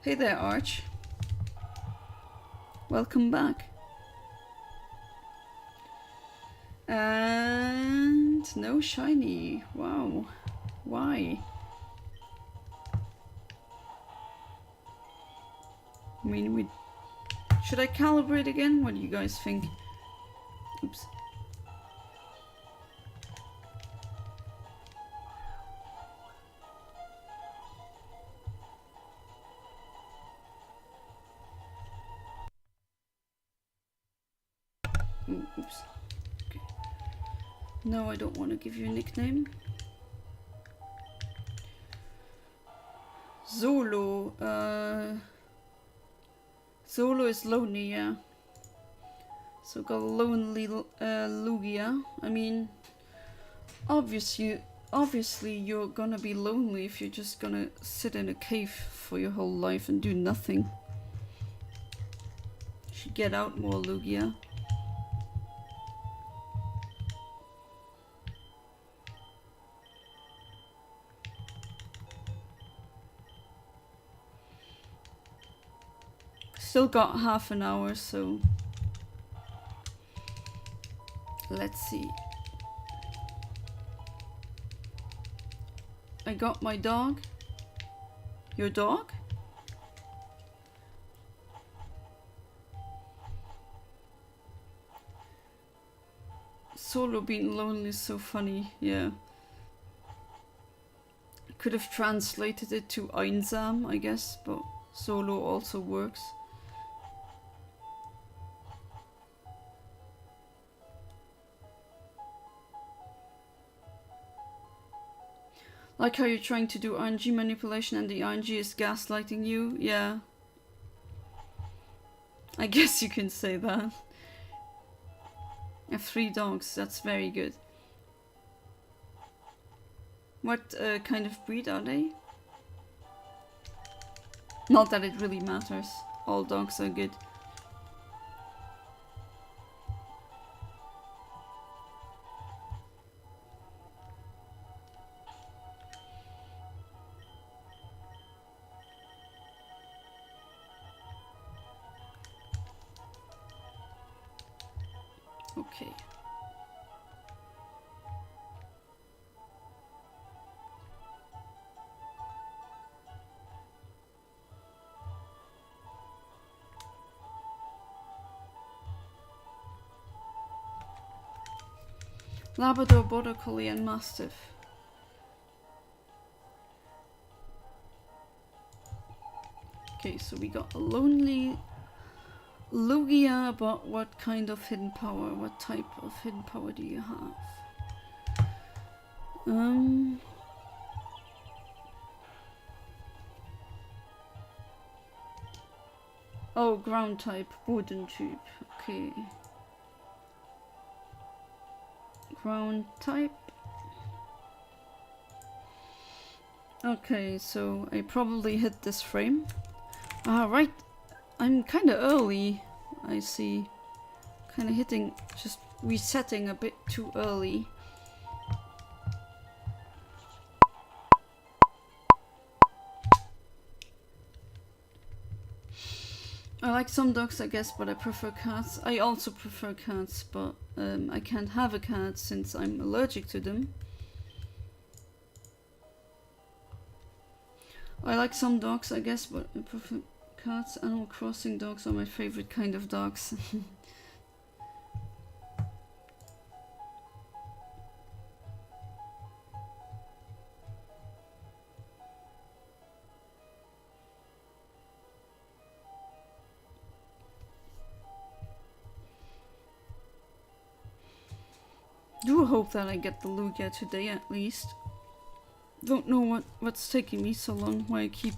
Hey there, Arch. Welcome back. And no shiny. Wow. Why? I mean, should I calibrate again? What do you guys think? Oops. Oops. Okay. No, I don't want to give you a nickname. Zolo. Zolo is lonely, yeah. So got a lonely Lugia. I mean, obviously you're gonna be lonely if you're just gonna sit in a cave for your whole life and do nothing. You should get out more, Lugia. Still got half an hour, so let's see. I got my dog. Your dog? Solo being lonely is so funny, yeah. I could have translated it to einsam, I guess, but solo also works. Like how you're trying to do RNG manipulation and the RNG is gaslighting you? Yeah. I guess you can say that. I have 3 dogs, that's very good. What kind of breed are they? Not that it really matters. All dogs are good. Okay. Labrador, Border Collie and Mastiff. Okay, so we got a lonely Lugia, but what kind of hidden power? What type of hidden power do you have? Oh, ground type, wooden tube. Okay. Ground type. Okay, so I probably hit this frame. Right. I'm kind of early, I see. Kind of hitting, just resetting a bit too early. I like some dogs, I guess, but I prefer cats. I also prefer cats, but I can't have a cat since I'm allergic to them. I like some dogs, I guess, but I prefer cats. Animal Crossing dogs are my favorite kind of dogs. Do hope that I get the Lugia today at least. Don't know what's taking me so long, why I keep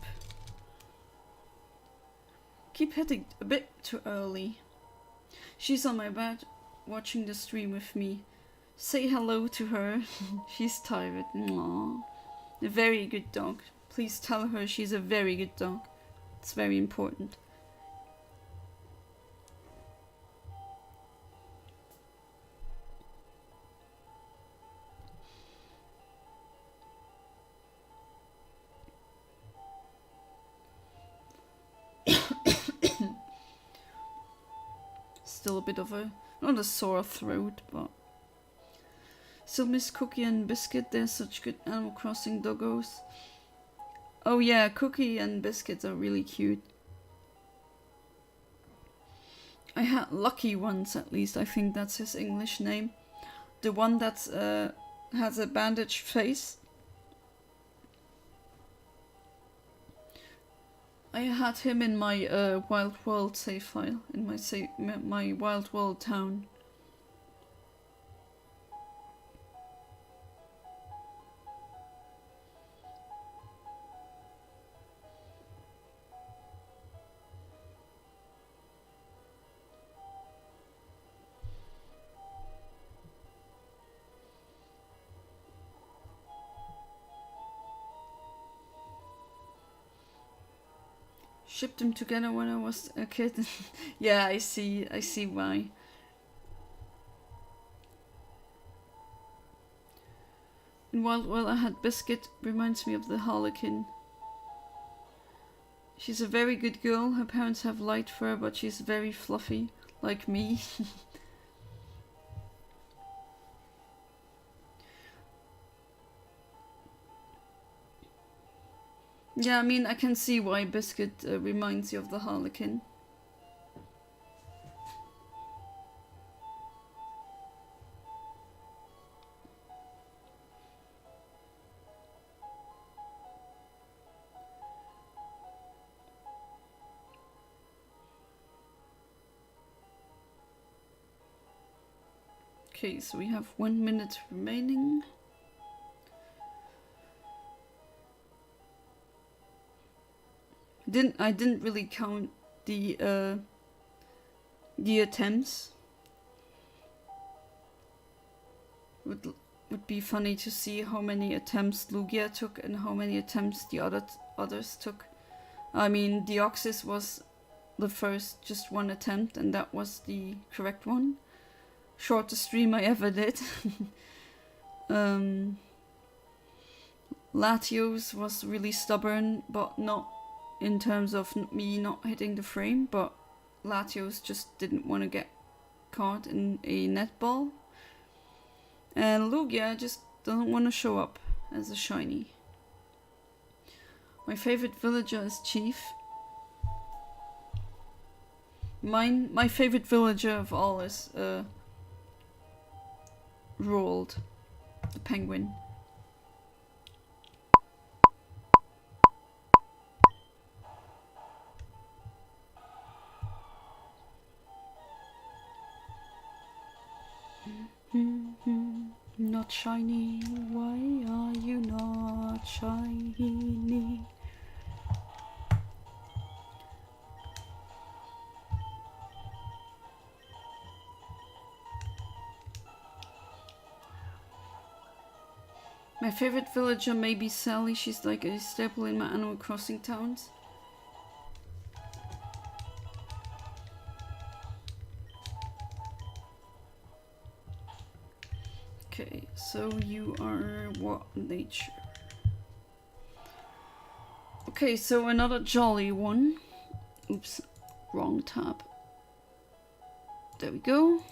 hitting a bit too early. She's on my bed watching the stream with me. Say hello to her. She's tired. Aww. A very good dog. Please tell her she's a very good dog. It's very important. Still a bit of not a sore throat, but still miss Cookie and Biscuit. They're such good Animal Crossing doggos. Oh yeah, Cookie and Biscuit are really cute. I had Lucky once, at least. I think that's his English name. The one that has a bandaged face. I had him in my Wild World save file, in my Wild World town. Shipped them together when I was a kid. Yeah, I see why. In Wild World I had Biscuit, reminds me of the Harlequin. She's a very good girl, her parents have light fur, but she's very fluffy, like me. Yeah, I mean, I can see why Biscuit reminds you of the Harlequin. Okay, so we have 1 minute remaining. I didn't really count the attempts. Would be funny to see how many attempts Lugia took and how many attempts the others took. I mean, Deoxys was the first, just one attempt, and that was the correct one. Shortest stream I ever did. Latios was really stubborn, but not in terms of me not hitting the frame, but Latios just didn't want to get caught in a netball. And Lugia just doesn't want to show up as a shiny. My favorite villager is Chief. My favorite villager of all is Roald, the penguin. Not shiny, why are you not shiny? My favorite villager may be Sally, she's like a staple in my Animal Crossing towns. Okay, so you are what nature? Okay, so another jolly one. Oops, wrong tab. There we go.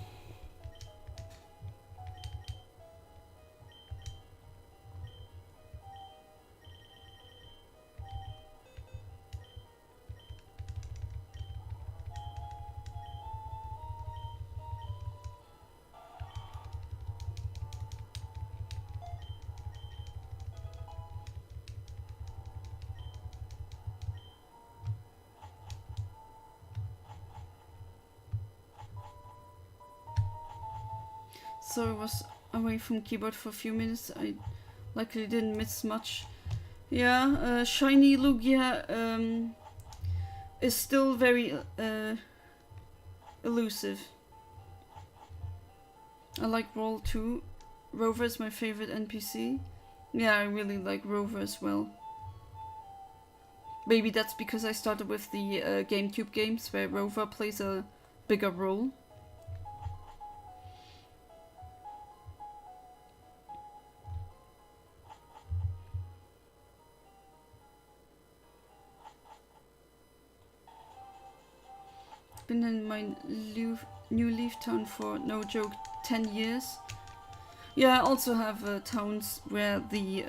So I was away from keyboard for a few minutes. I luckily didn't miss much. Yeah, shiny Lugia is still very elusive. I like Roll too. Rover is my favorite NPC. Yeah, I really like Rover as well. Maybe that's because I started with the GameCube games where Rover plays a bigger role. Been in my new Leaf Town for, no joke, 10 years. Yeah, I also have towns where the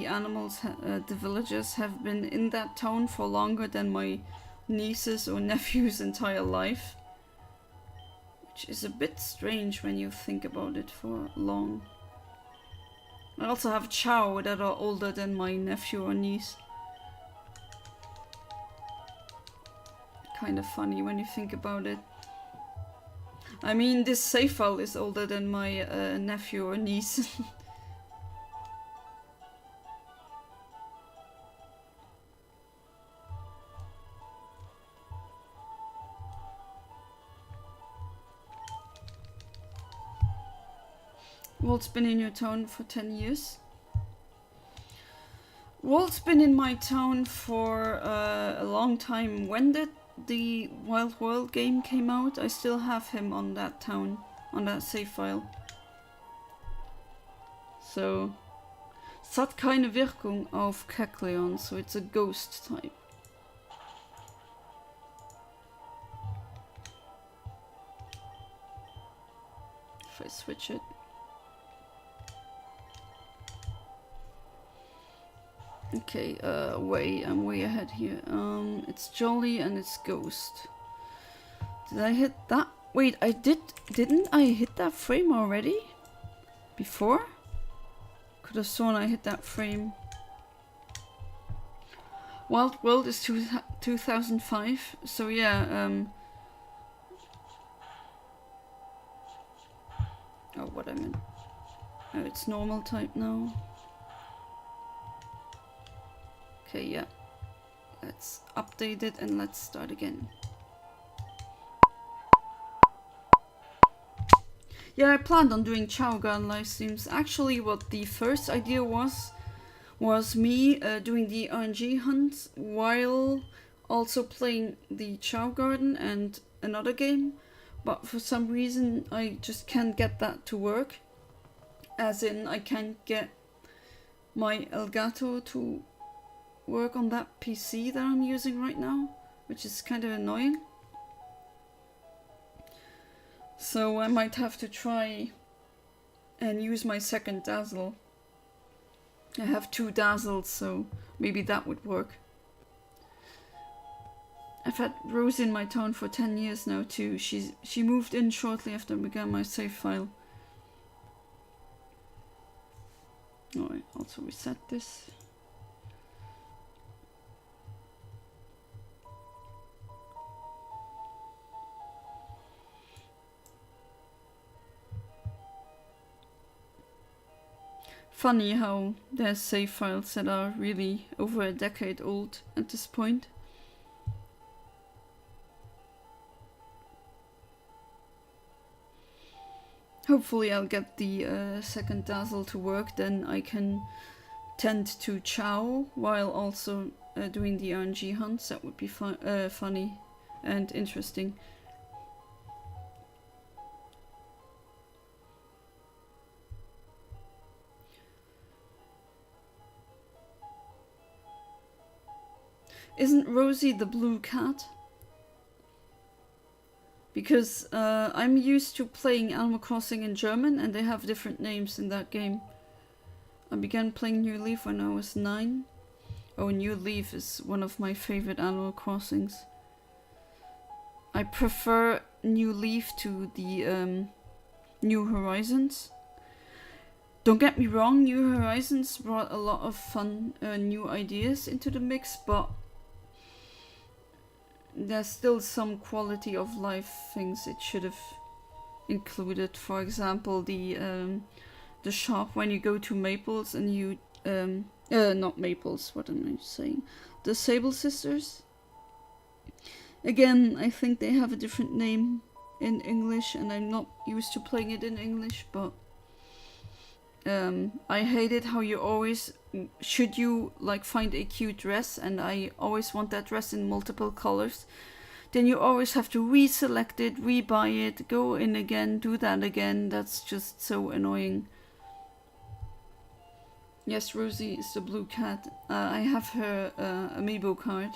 animals, the villagers have been in that town for longer than my niece's or nephew's entire life. Which is a bit strange when you think about it for long. I also have chow that are older than my nephew or niece. Kind of funny when you think about it. I mean, this save file is older than my nephew or niece. Walt's been in your town for 10 years. Walt's been in my town for a long time. When did the Wild World game came out? I still have him on that town, on that save file. So, es hat keine Wirkung auf Kecleon, so it's a ghost type. If I switch it. Okay, I'm way ahead here. It's Jolly and it's Ghost. Did I hit that? Wait, didn't I hit that frame already? Before? Could have sworn I hit that frame. Wild World is 2005, so yeah, oh, what I meant. Oh, it's normal type now. Okay, yeah. Let's update it and let's start again. Yeah, I planned on doing Chow Garden live streams. Actually, what the first idea was me doing the RNG hunt while also playing the Chow Garden and another game. But for some reason, I just can't get that to work. As in, I can't get my Elgato to work on that PC that I'm using right now, which is kind of annoying. So I might have to try and use my second Dazzle. I have 2 Dazzles, so maybe that would work. I've had Rose in my town for 10 years now too. She moved in shortly after I began my save file. Oh, I also reset this. Funny how there's save files that are really over a decade old at this point. Hopefully I'll get the second Dazzle to work, then I can tend to Chow while also doing the RNG hunts. That would be funny and interesting. Isn't Rosie the blue cat? Because I'm used to playing Animal Crossing in German and they have different names in that game. I began playing New Leaf when I was 9. Oh, New Leaf is one of my favorite Animal Crossings. I prefer New Leaf to the New Horizons. Don't get me wrong, New Horizons brought a lot of fun new ideas into the mix, but there's still some quality of life things it should have included. For example, the shop when you go to Maples and you not Maples, what am I saying? The Sable Sisters. Again, I think they have a different name in English and I'm not used to playing it in English, but I hated how you always, should you like find a cute dress and I always want that dress in multiple colors, then you always have to reselect it, rebuy it, go in again, do that again. That's just so annoying. Yes, Rosie is the blue cat. I have her amiibo card.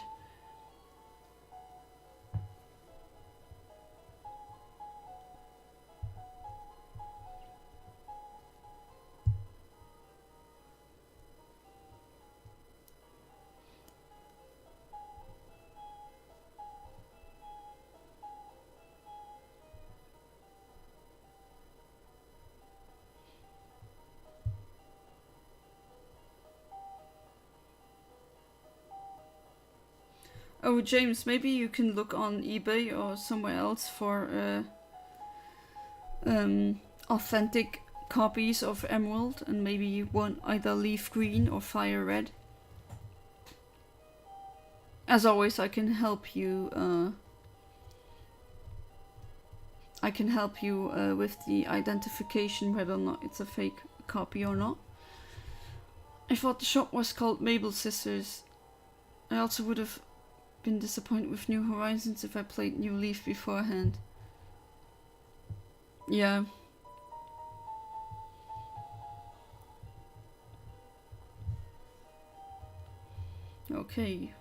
Oh, James, maybe you can look on eBay or somewhere else for authentic copies of Emerald, and maybe you want either Leaf Green or Fire Red. As always, I can help you. With the identification, whether or not it's a fake copy or not. I thought the shop was called Mabel Sisters. I also would have been disappointed with New Horizons if I played New Leaf beforehand. Yeah. Okay.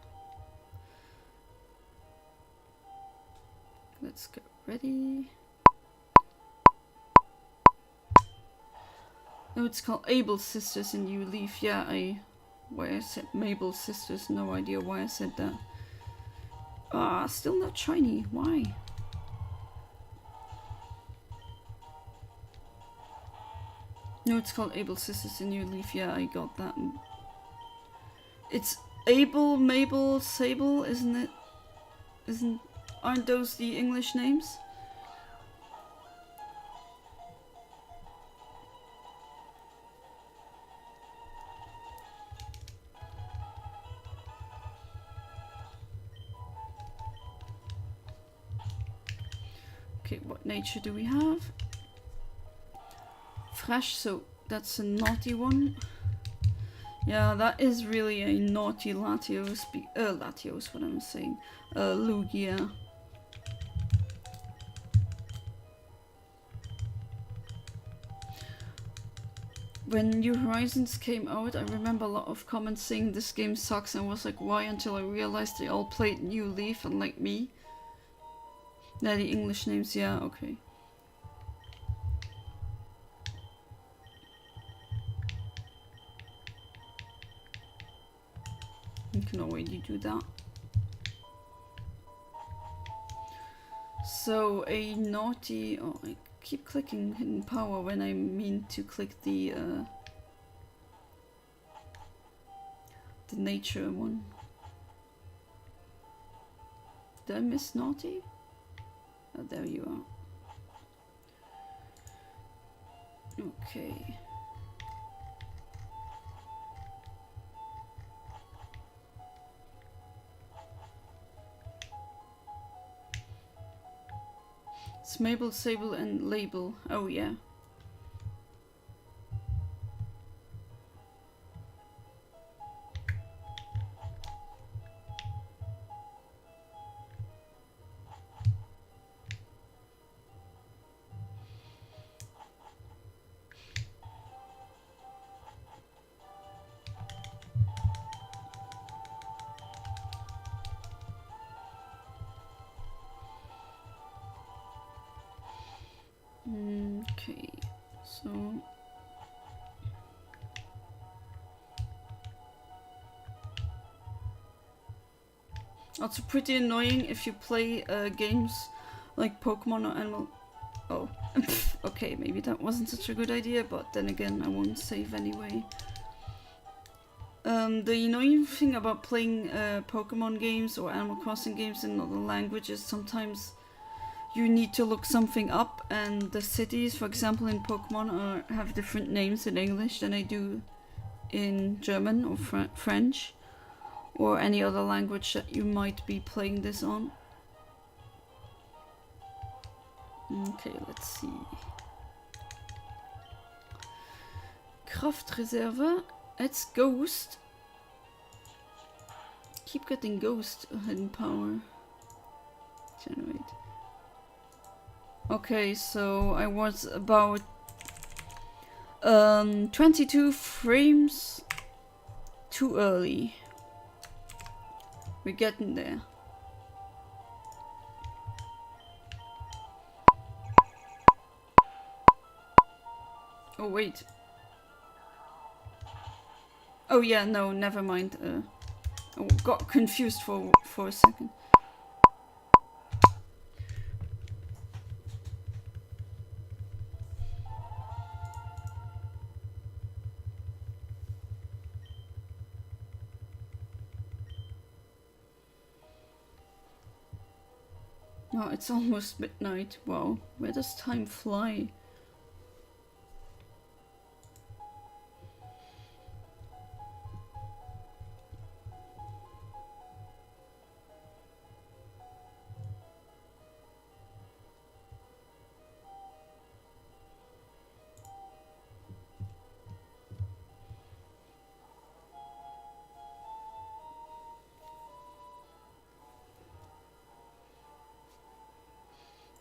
Let's get ready. Oh, it's called Able Sisters in New Leaf. Yeah, why I said Mabel Sisters, no idea why I said that. Ah, still not shiny. Why? No, it's called Able Sisters in New Leaf. Yeah, I got that. It's Able, Mabel, Sable, isn't it? Aren't those the English names? Okay, what nature do we have? Fresh, so that's a naughty one. Yeah, that is really a naughty Latios. Latios, what I'm saying. Lugia. When New Horizons came out, I remember a lot of comments saying this game sucks, and I was like, why? Until I realized they all played New Leaf, unlike me. Yeah, the English names, yeah, okay. You can already do that. So, a naughty... Oh, I keep clicking Hidden Power when I mean to click the nature one. Did I miss naughty? Oh, there you are. Okay. It's Mabel, Sable, and Label. Oh, yeah. Okay, so also pretty annoying if you play games like Pokemon or Animal. Oh, okay, maybe that wasn't such a good idea, but then again, I won't save anyway. The annoying thing about playing Pokemon games or Animal Crossing games in other languages, sometimes you need to look something up, and the cities, for example, in Pokemon have different names in English than they do in German or French, or any other language that you might be playing this on. Okay, let's see. Kraftreserve. It's Ghost. Keep getting Ghost Hidden Power. Generate. Okay, so I was about 22 frames too early. We're getting there. Oh wait. Oh yeah, no, never mind. I got confused for a second. Oh, it's almost midnight. Wow, where does time fly?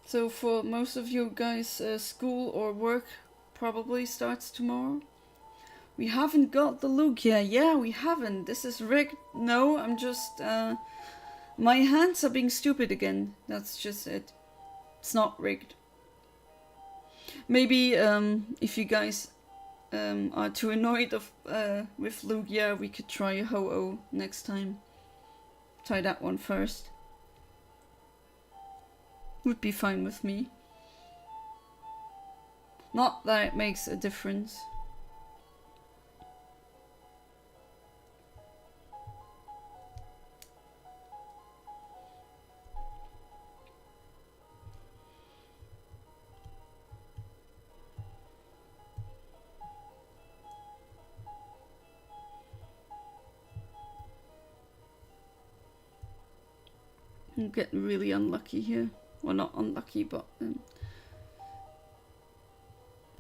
So for most of you guys, school or work probably starts tomorrow. We haven't got the Lugia. Yeah, we haven't. This is rigged. No, I'm just... my hands are being stupid again. That's just it. It's not rigged. Maybe if you guys are too annoyed with Lugia, we could try Ho-Oh next time. Try that one first. Would be fine with me. Not that it makes a difference. I'm getting really unlucky here. Well, not unlucky, but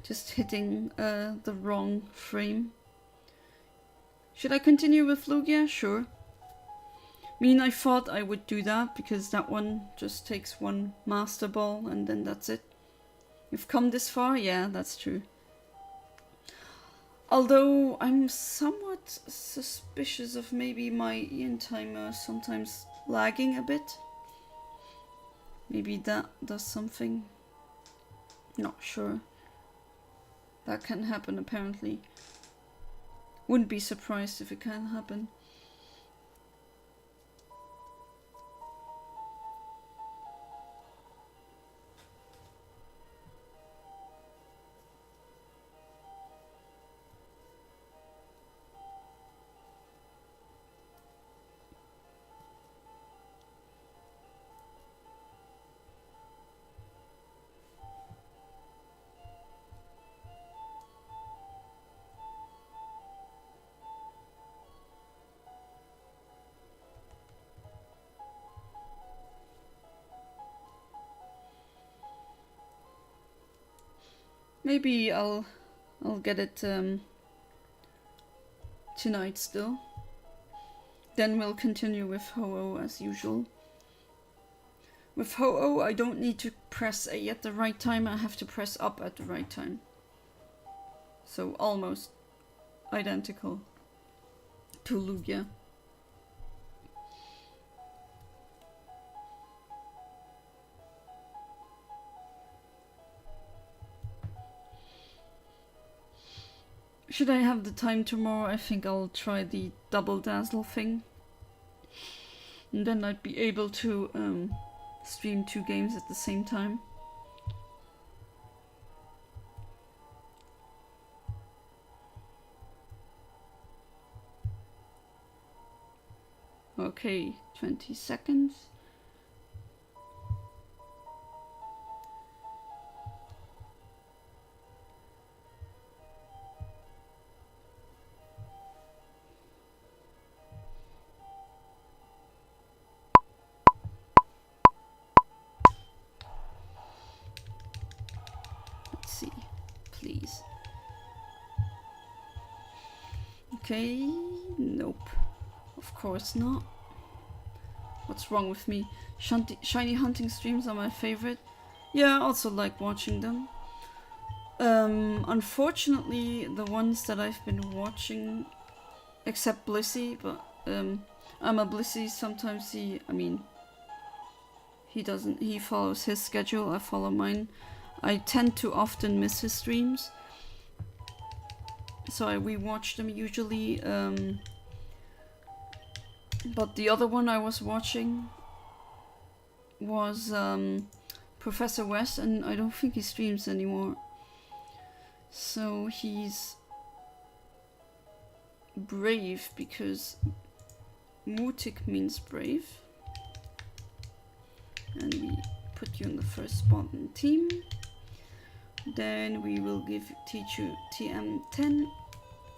just hitting the wrong frame. Should I continue with Lugia? Sure. I mean, I thought I would do that because that one just takes one Master Ball and then that's it. You've come this far? Yeah, that's true. Although I'm somewhat suspicious of maybe my Eontimer sometimes lagging a bit. Maybe that does something. Not sure. That can happen apparently. Wouldn't be surprised if it can happen. Maybe I'll get it tonight still. Then we'll continue with Ho-Oh as usual. With Ho-Oh, I don't need to press A at the right time, I have to press up at the right time. So almost identical to Lugia. Should I have the time tomorrow, I think I'll try the double dazzle thing. And then I'd be able to stream 2 games at the same time. Okay, 20 seconds. Please. Okay, nope. Of course not. What's wrong with me? Shiny hunting streams are my favorite. Yeah, I also like watching them. Unfortunately, the ones that I've been watching, except Blissey, but I'm a Blissey, sometimes he follows his schedule, I follow mine. I tend to often miss his streams, so I rewatch them usually. But the other one I was watching was Professor West, and I don't think he streams anymore. So he's brave because mutig means brave, and we put you in the first spot in the team. Then we will teach you TM 10.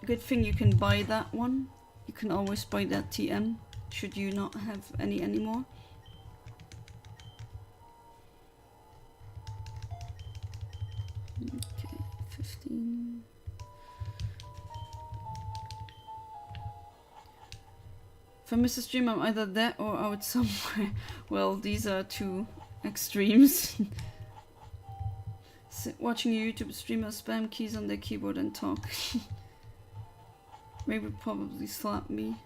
Good thing you can buy that one. You can always buy that TM should you not have any anymore. Okay, 15. If I miss a stream, I'm either there or out somewhere. Well, these are two extremes. Watching a YouTube streamer spam keys on their keyboard and talk. Maybe probably slap me.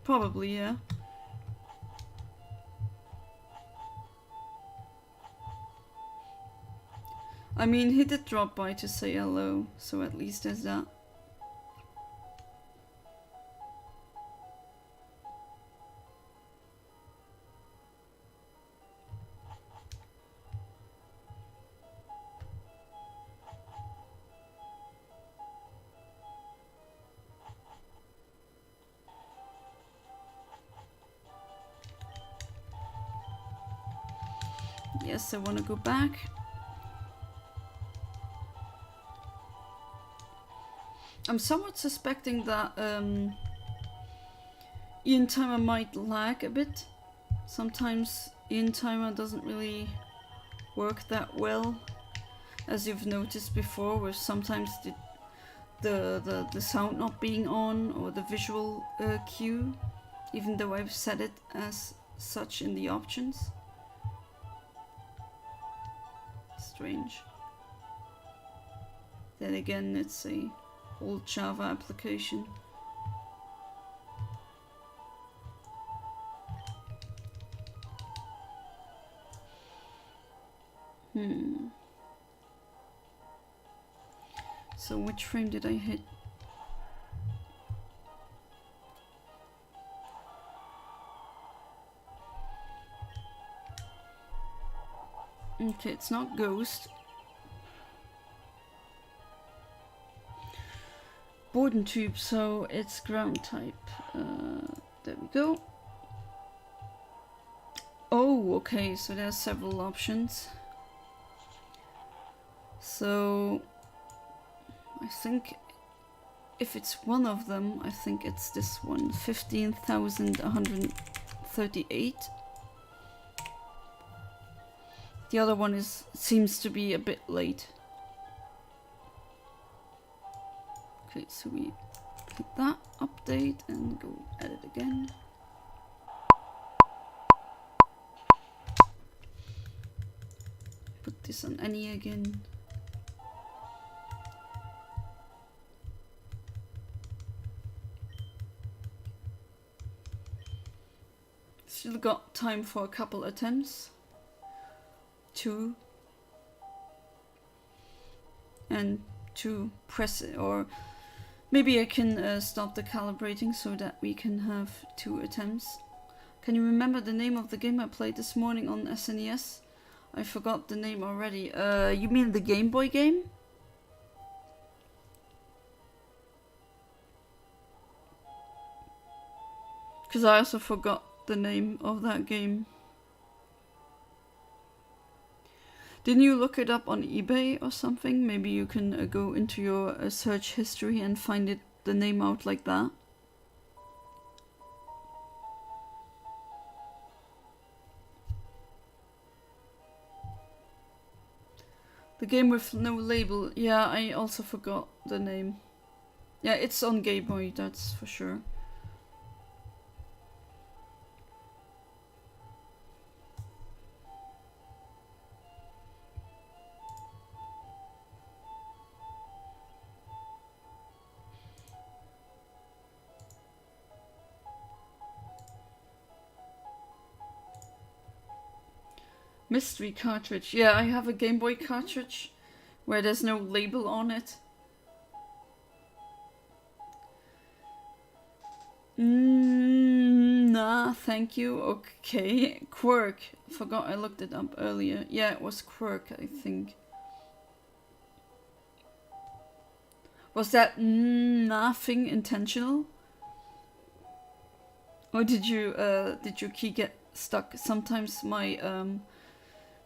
Probably, yeah. I mean, he did drop by to say hello, so at least there's that. Yes, I want to go back. I'm somewhat suspecting that Eontimer might lag a bit. Sometimes Eontimer doesn't really work that well, as you've noticed before, where sometimes the sound not being on or the visual cue, even though I've set it as such in the options. Strange. Then again, it's a old Java application. So which frame did I hit? Okay, it's not Ghost. Boden tube, so it's ground type. There we go. Oh, okay, so there's several options. So I think if it's one of them, I think it's this one, 15,138. The other one seems to be a bit late. Okay, so we hit that, update, and go edit again. Put this on any again. Still got time for a couple attempts. 2 and 2 press it, or maybe I can stop the calibrating so that we can have 2 attempts. Can you remember the name of the game I played this morning on SNES? I forgot the name already. You mean the Game Boy game? Because I also forgot the name of that game. Didn't you look it up on eBay or something? Maybe you can go into your search history and find the name out like that. The game with no label. Yeah, I also forgot the name. Yeah, it's on Game Boy, that's for sure. Mystery cartridge. Yeah, I have a Game Boy cartridge where there's no label on it. Nah, thank you. Okay. Quirk. Forgot I looked it up earlier. Yeah, it was Quirk, I think. Was that nothing intentional? Or did your key get stuck? Sometimes my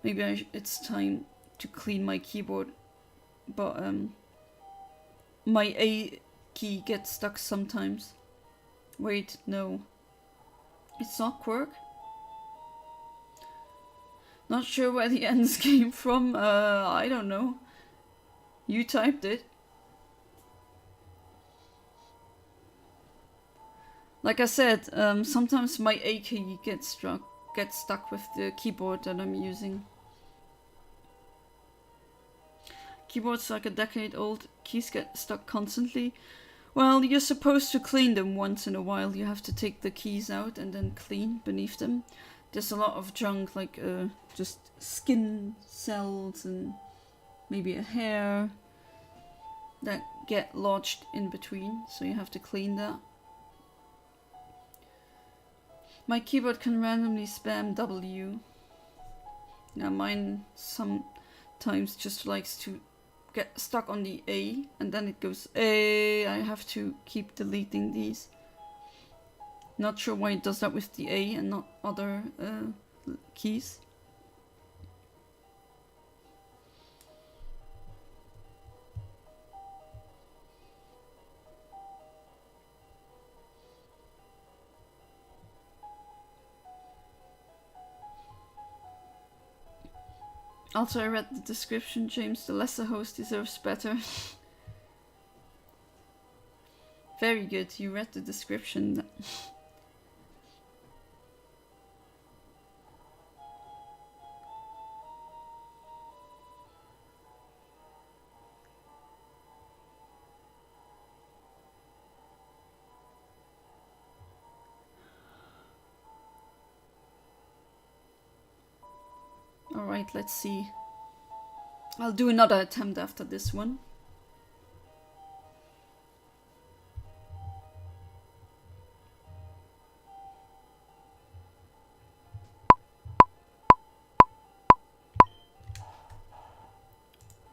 Maybe it's time to clean my keyboard. But my A key gets stuck sometimes. Wait, no. It's not quirk? Not sure where the ends came from. I don't know. You typed it. Like I said, sometimes my A key gets stuck with the keyboard that I'm using. Keyboards like a decade old, keys get stuck constantly. Well, you're supposed to clean them once in a while. You have to take the keys out and then clean beneath them. There's a lot of junk, like just skin cells and maybe a hair that get lodged in between, so you have to clean that. My keyboard can randomly spam W. Now mine sometimes just likes to get stuck on the A, and then it goes A. I have to keep deleting these. Not sure why it does that with the A and not other keys. Also, I read the description. James, the lesser host, deserves better. Very good, you read the description. Alright, let's see. I'll do another attempt after this one.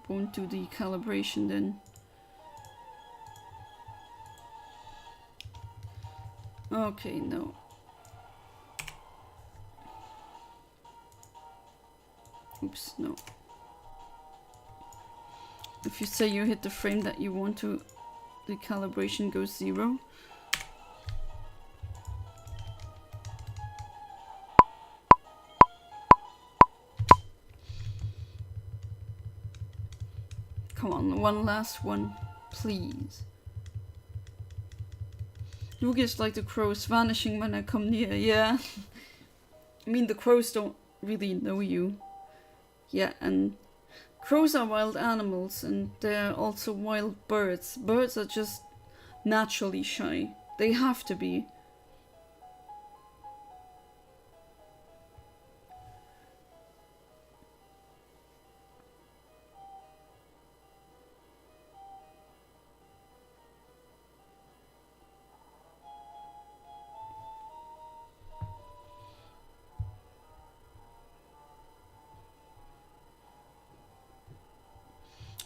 Won't do the calibration then. Okay, no. Oops, no. If you say you hit the frame that you want to, the calibration goes 0. Come on, one last one, please. Lugia is like the crows, vanishing when I come near. Yeah. I mean, the crows don't really know you. Yeah, and crows are wild animals, and they're also wild birds. Birds are just naturally shy. They have to be.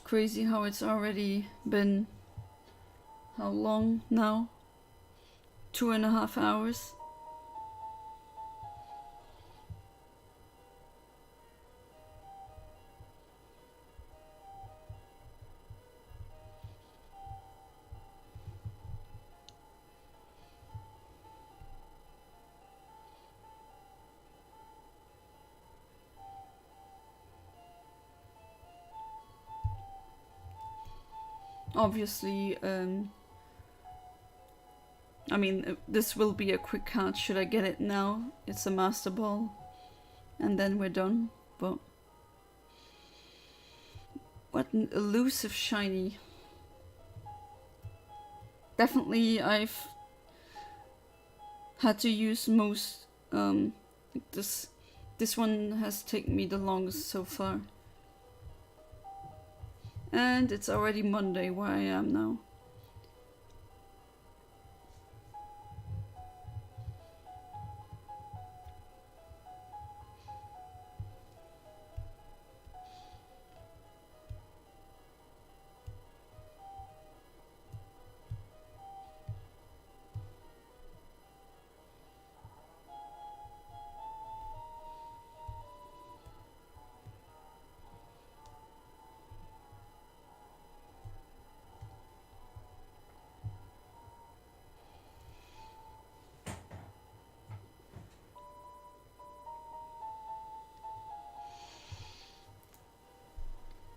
Crazy how it's already been, how long now? 2.5 hours. Obviously, I mean, this will be a quick catch. Should I get it now? It's a Master Ball. And then we're done. But what an elusive shiny. Definitely I've had to use most, this one has taken me the longest so far. And it's already Monday where I am now.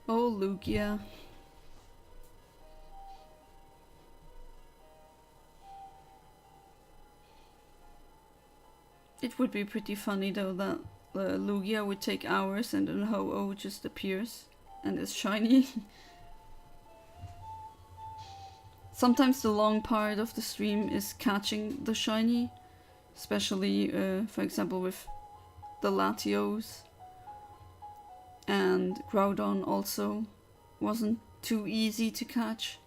Oh, Lugia. It would be pretty funny though that Lugia would take hours and then Ho-Oh just appears and is shiny. Sometimes the long part of the stream is catching the shiny, especially for example with the Latios, and Groudon also wasn't too easy to catch.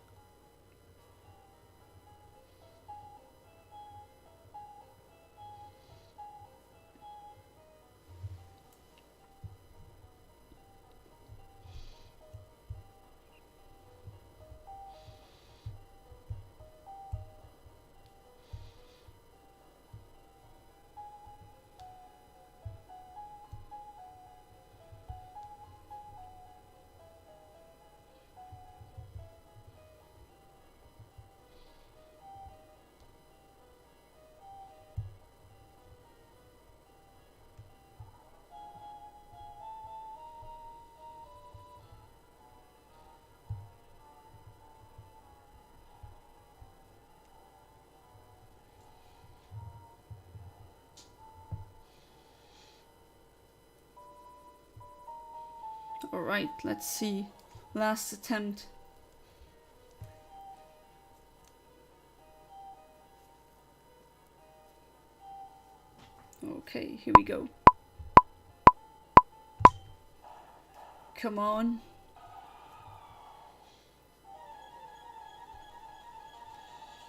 Alright, let's see. Last attempt. Okay, here we go. Come on.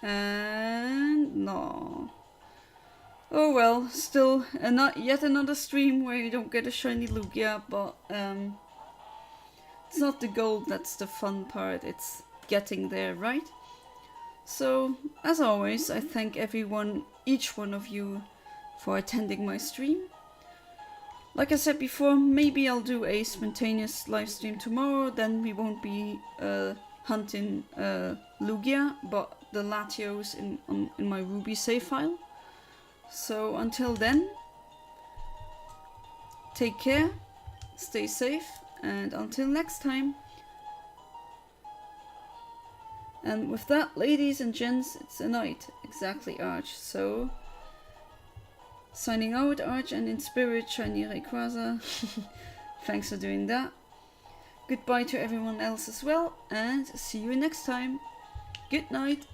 And no. Oh well, still yet another stream where you don't get a shiny Lugia, but it's not the goal that's the fun part, it's getting there, right? So, as always, I thank each one of you for attending my stream. Like I said before, maybe I'll do a spontaneous live stream tomorrow, then we won't be hunting Lugia, but the Latios in my Ruby save file. So until then, take care, stay safe, and until next time. And with that, ladies and gents, it's a night. Exactly, Arch. So, signing out, Arch, and in spirit, shiny Rayquaza. Thanks for doing that. Goodbye to everyone else as well, and see you next time. Good night.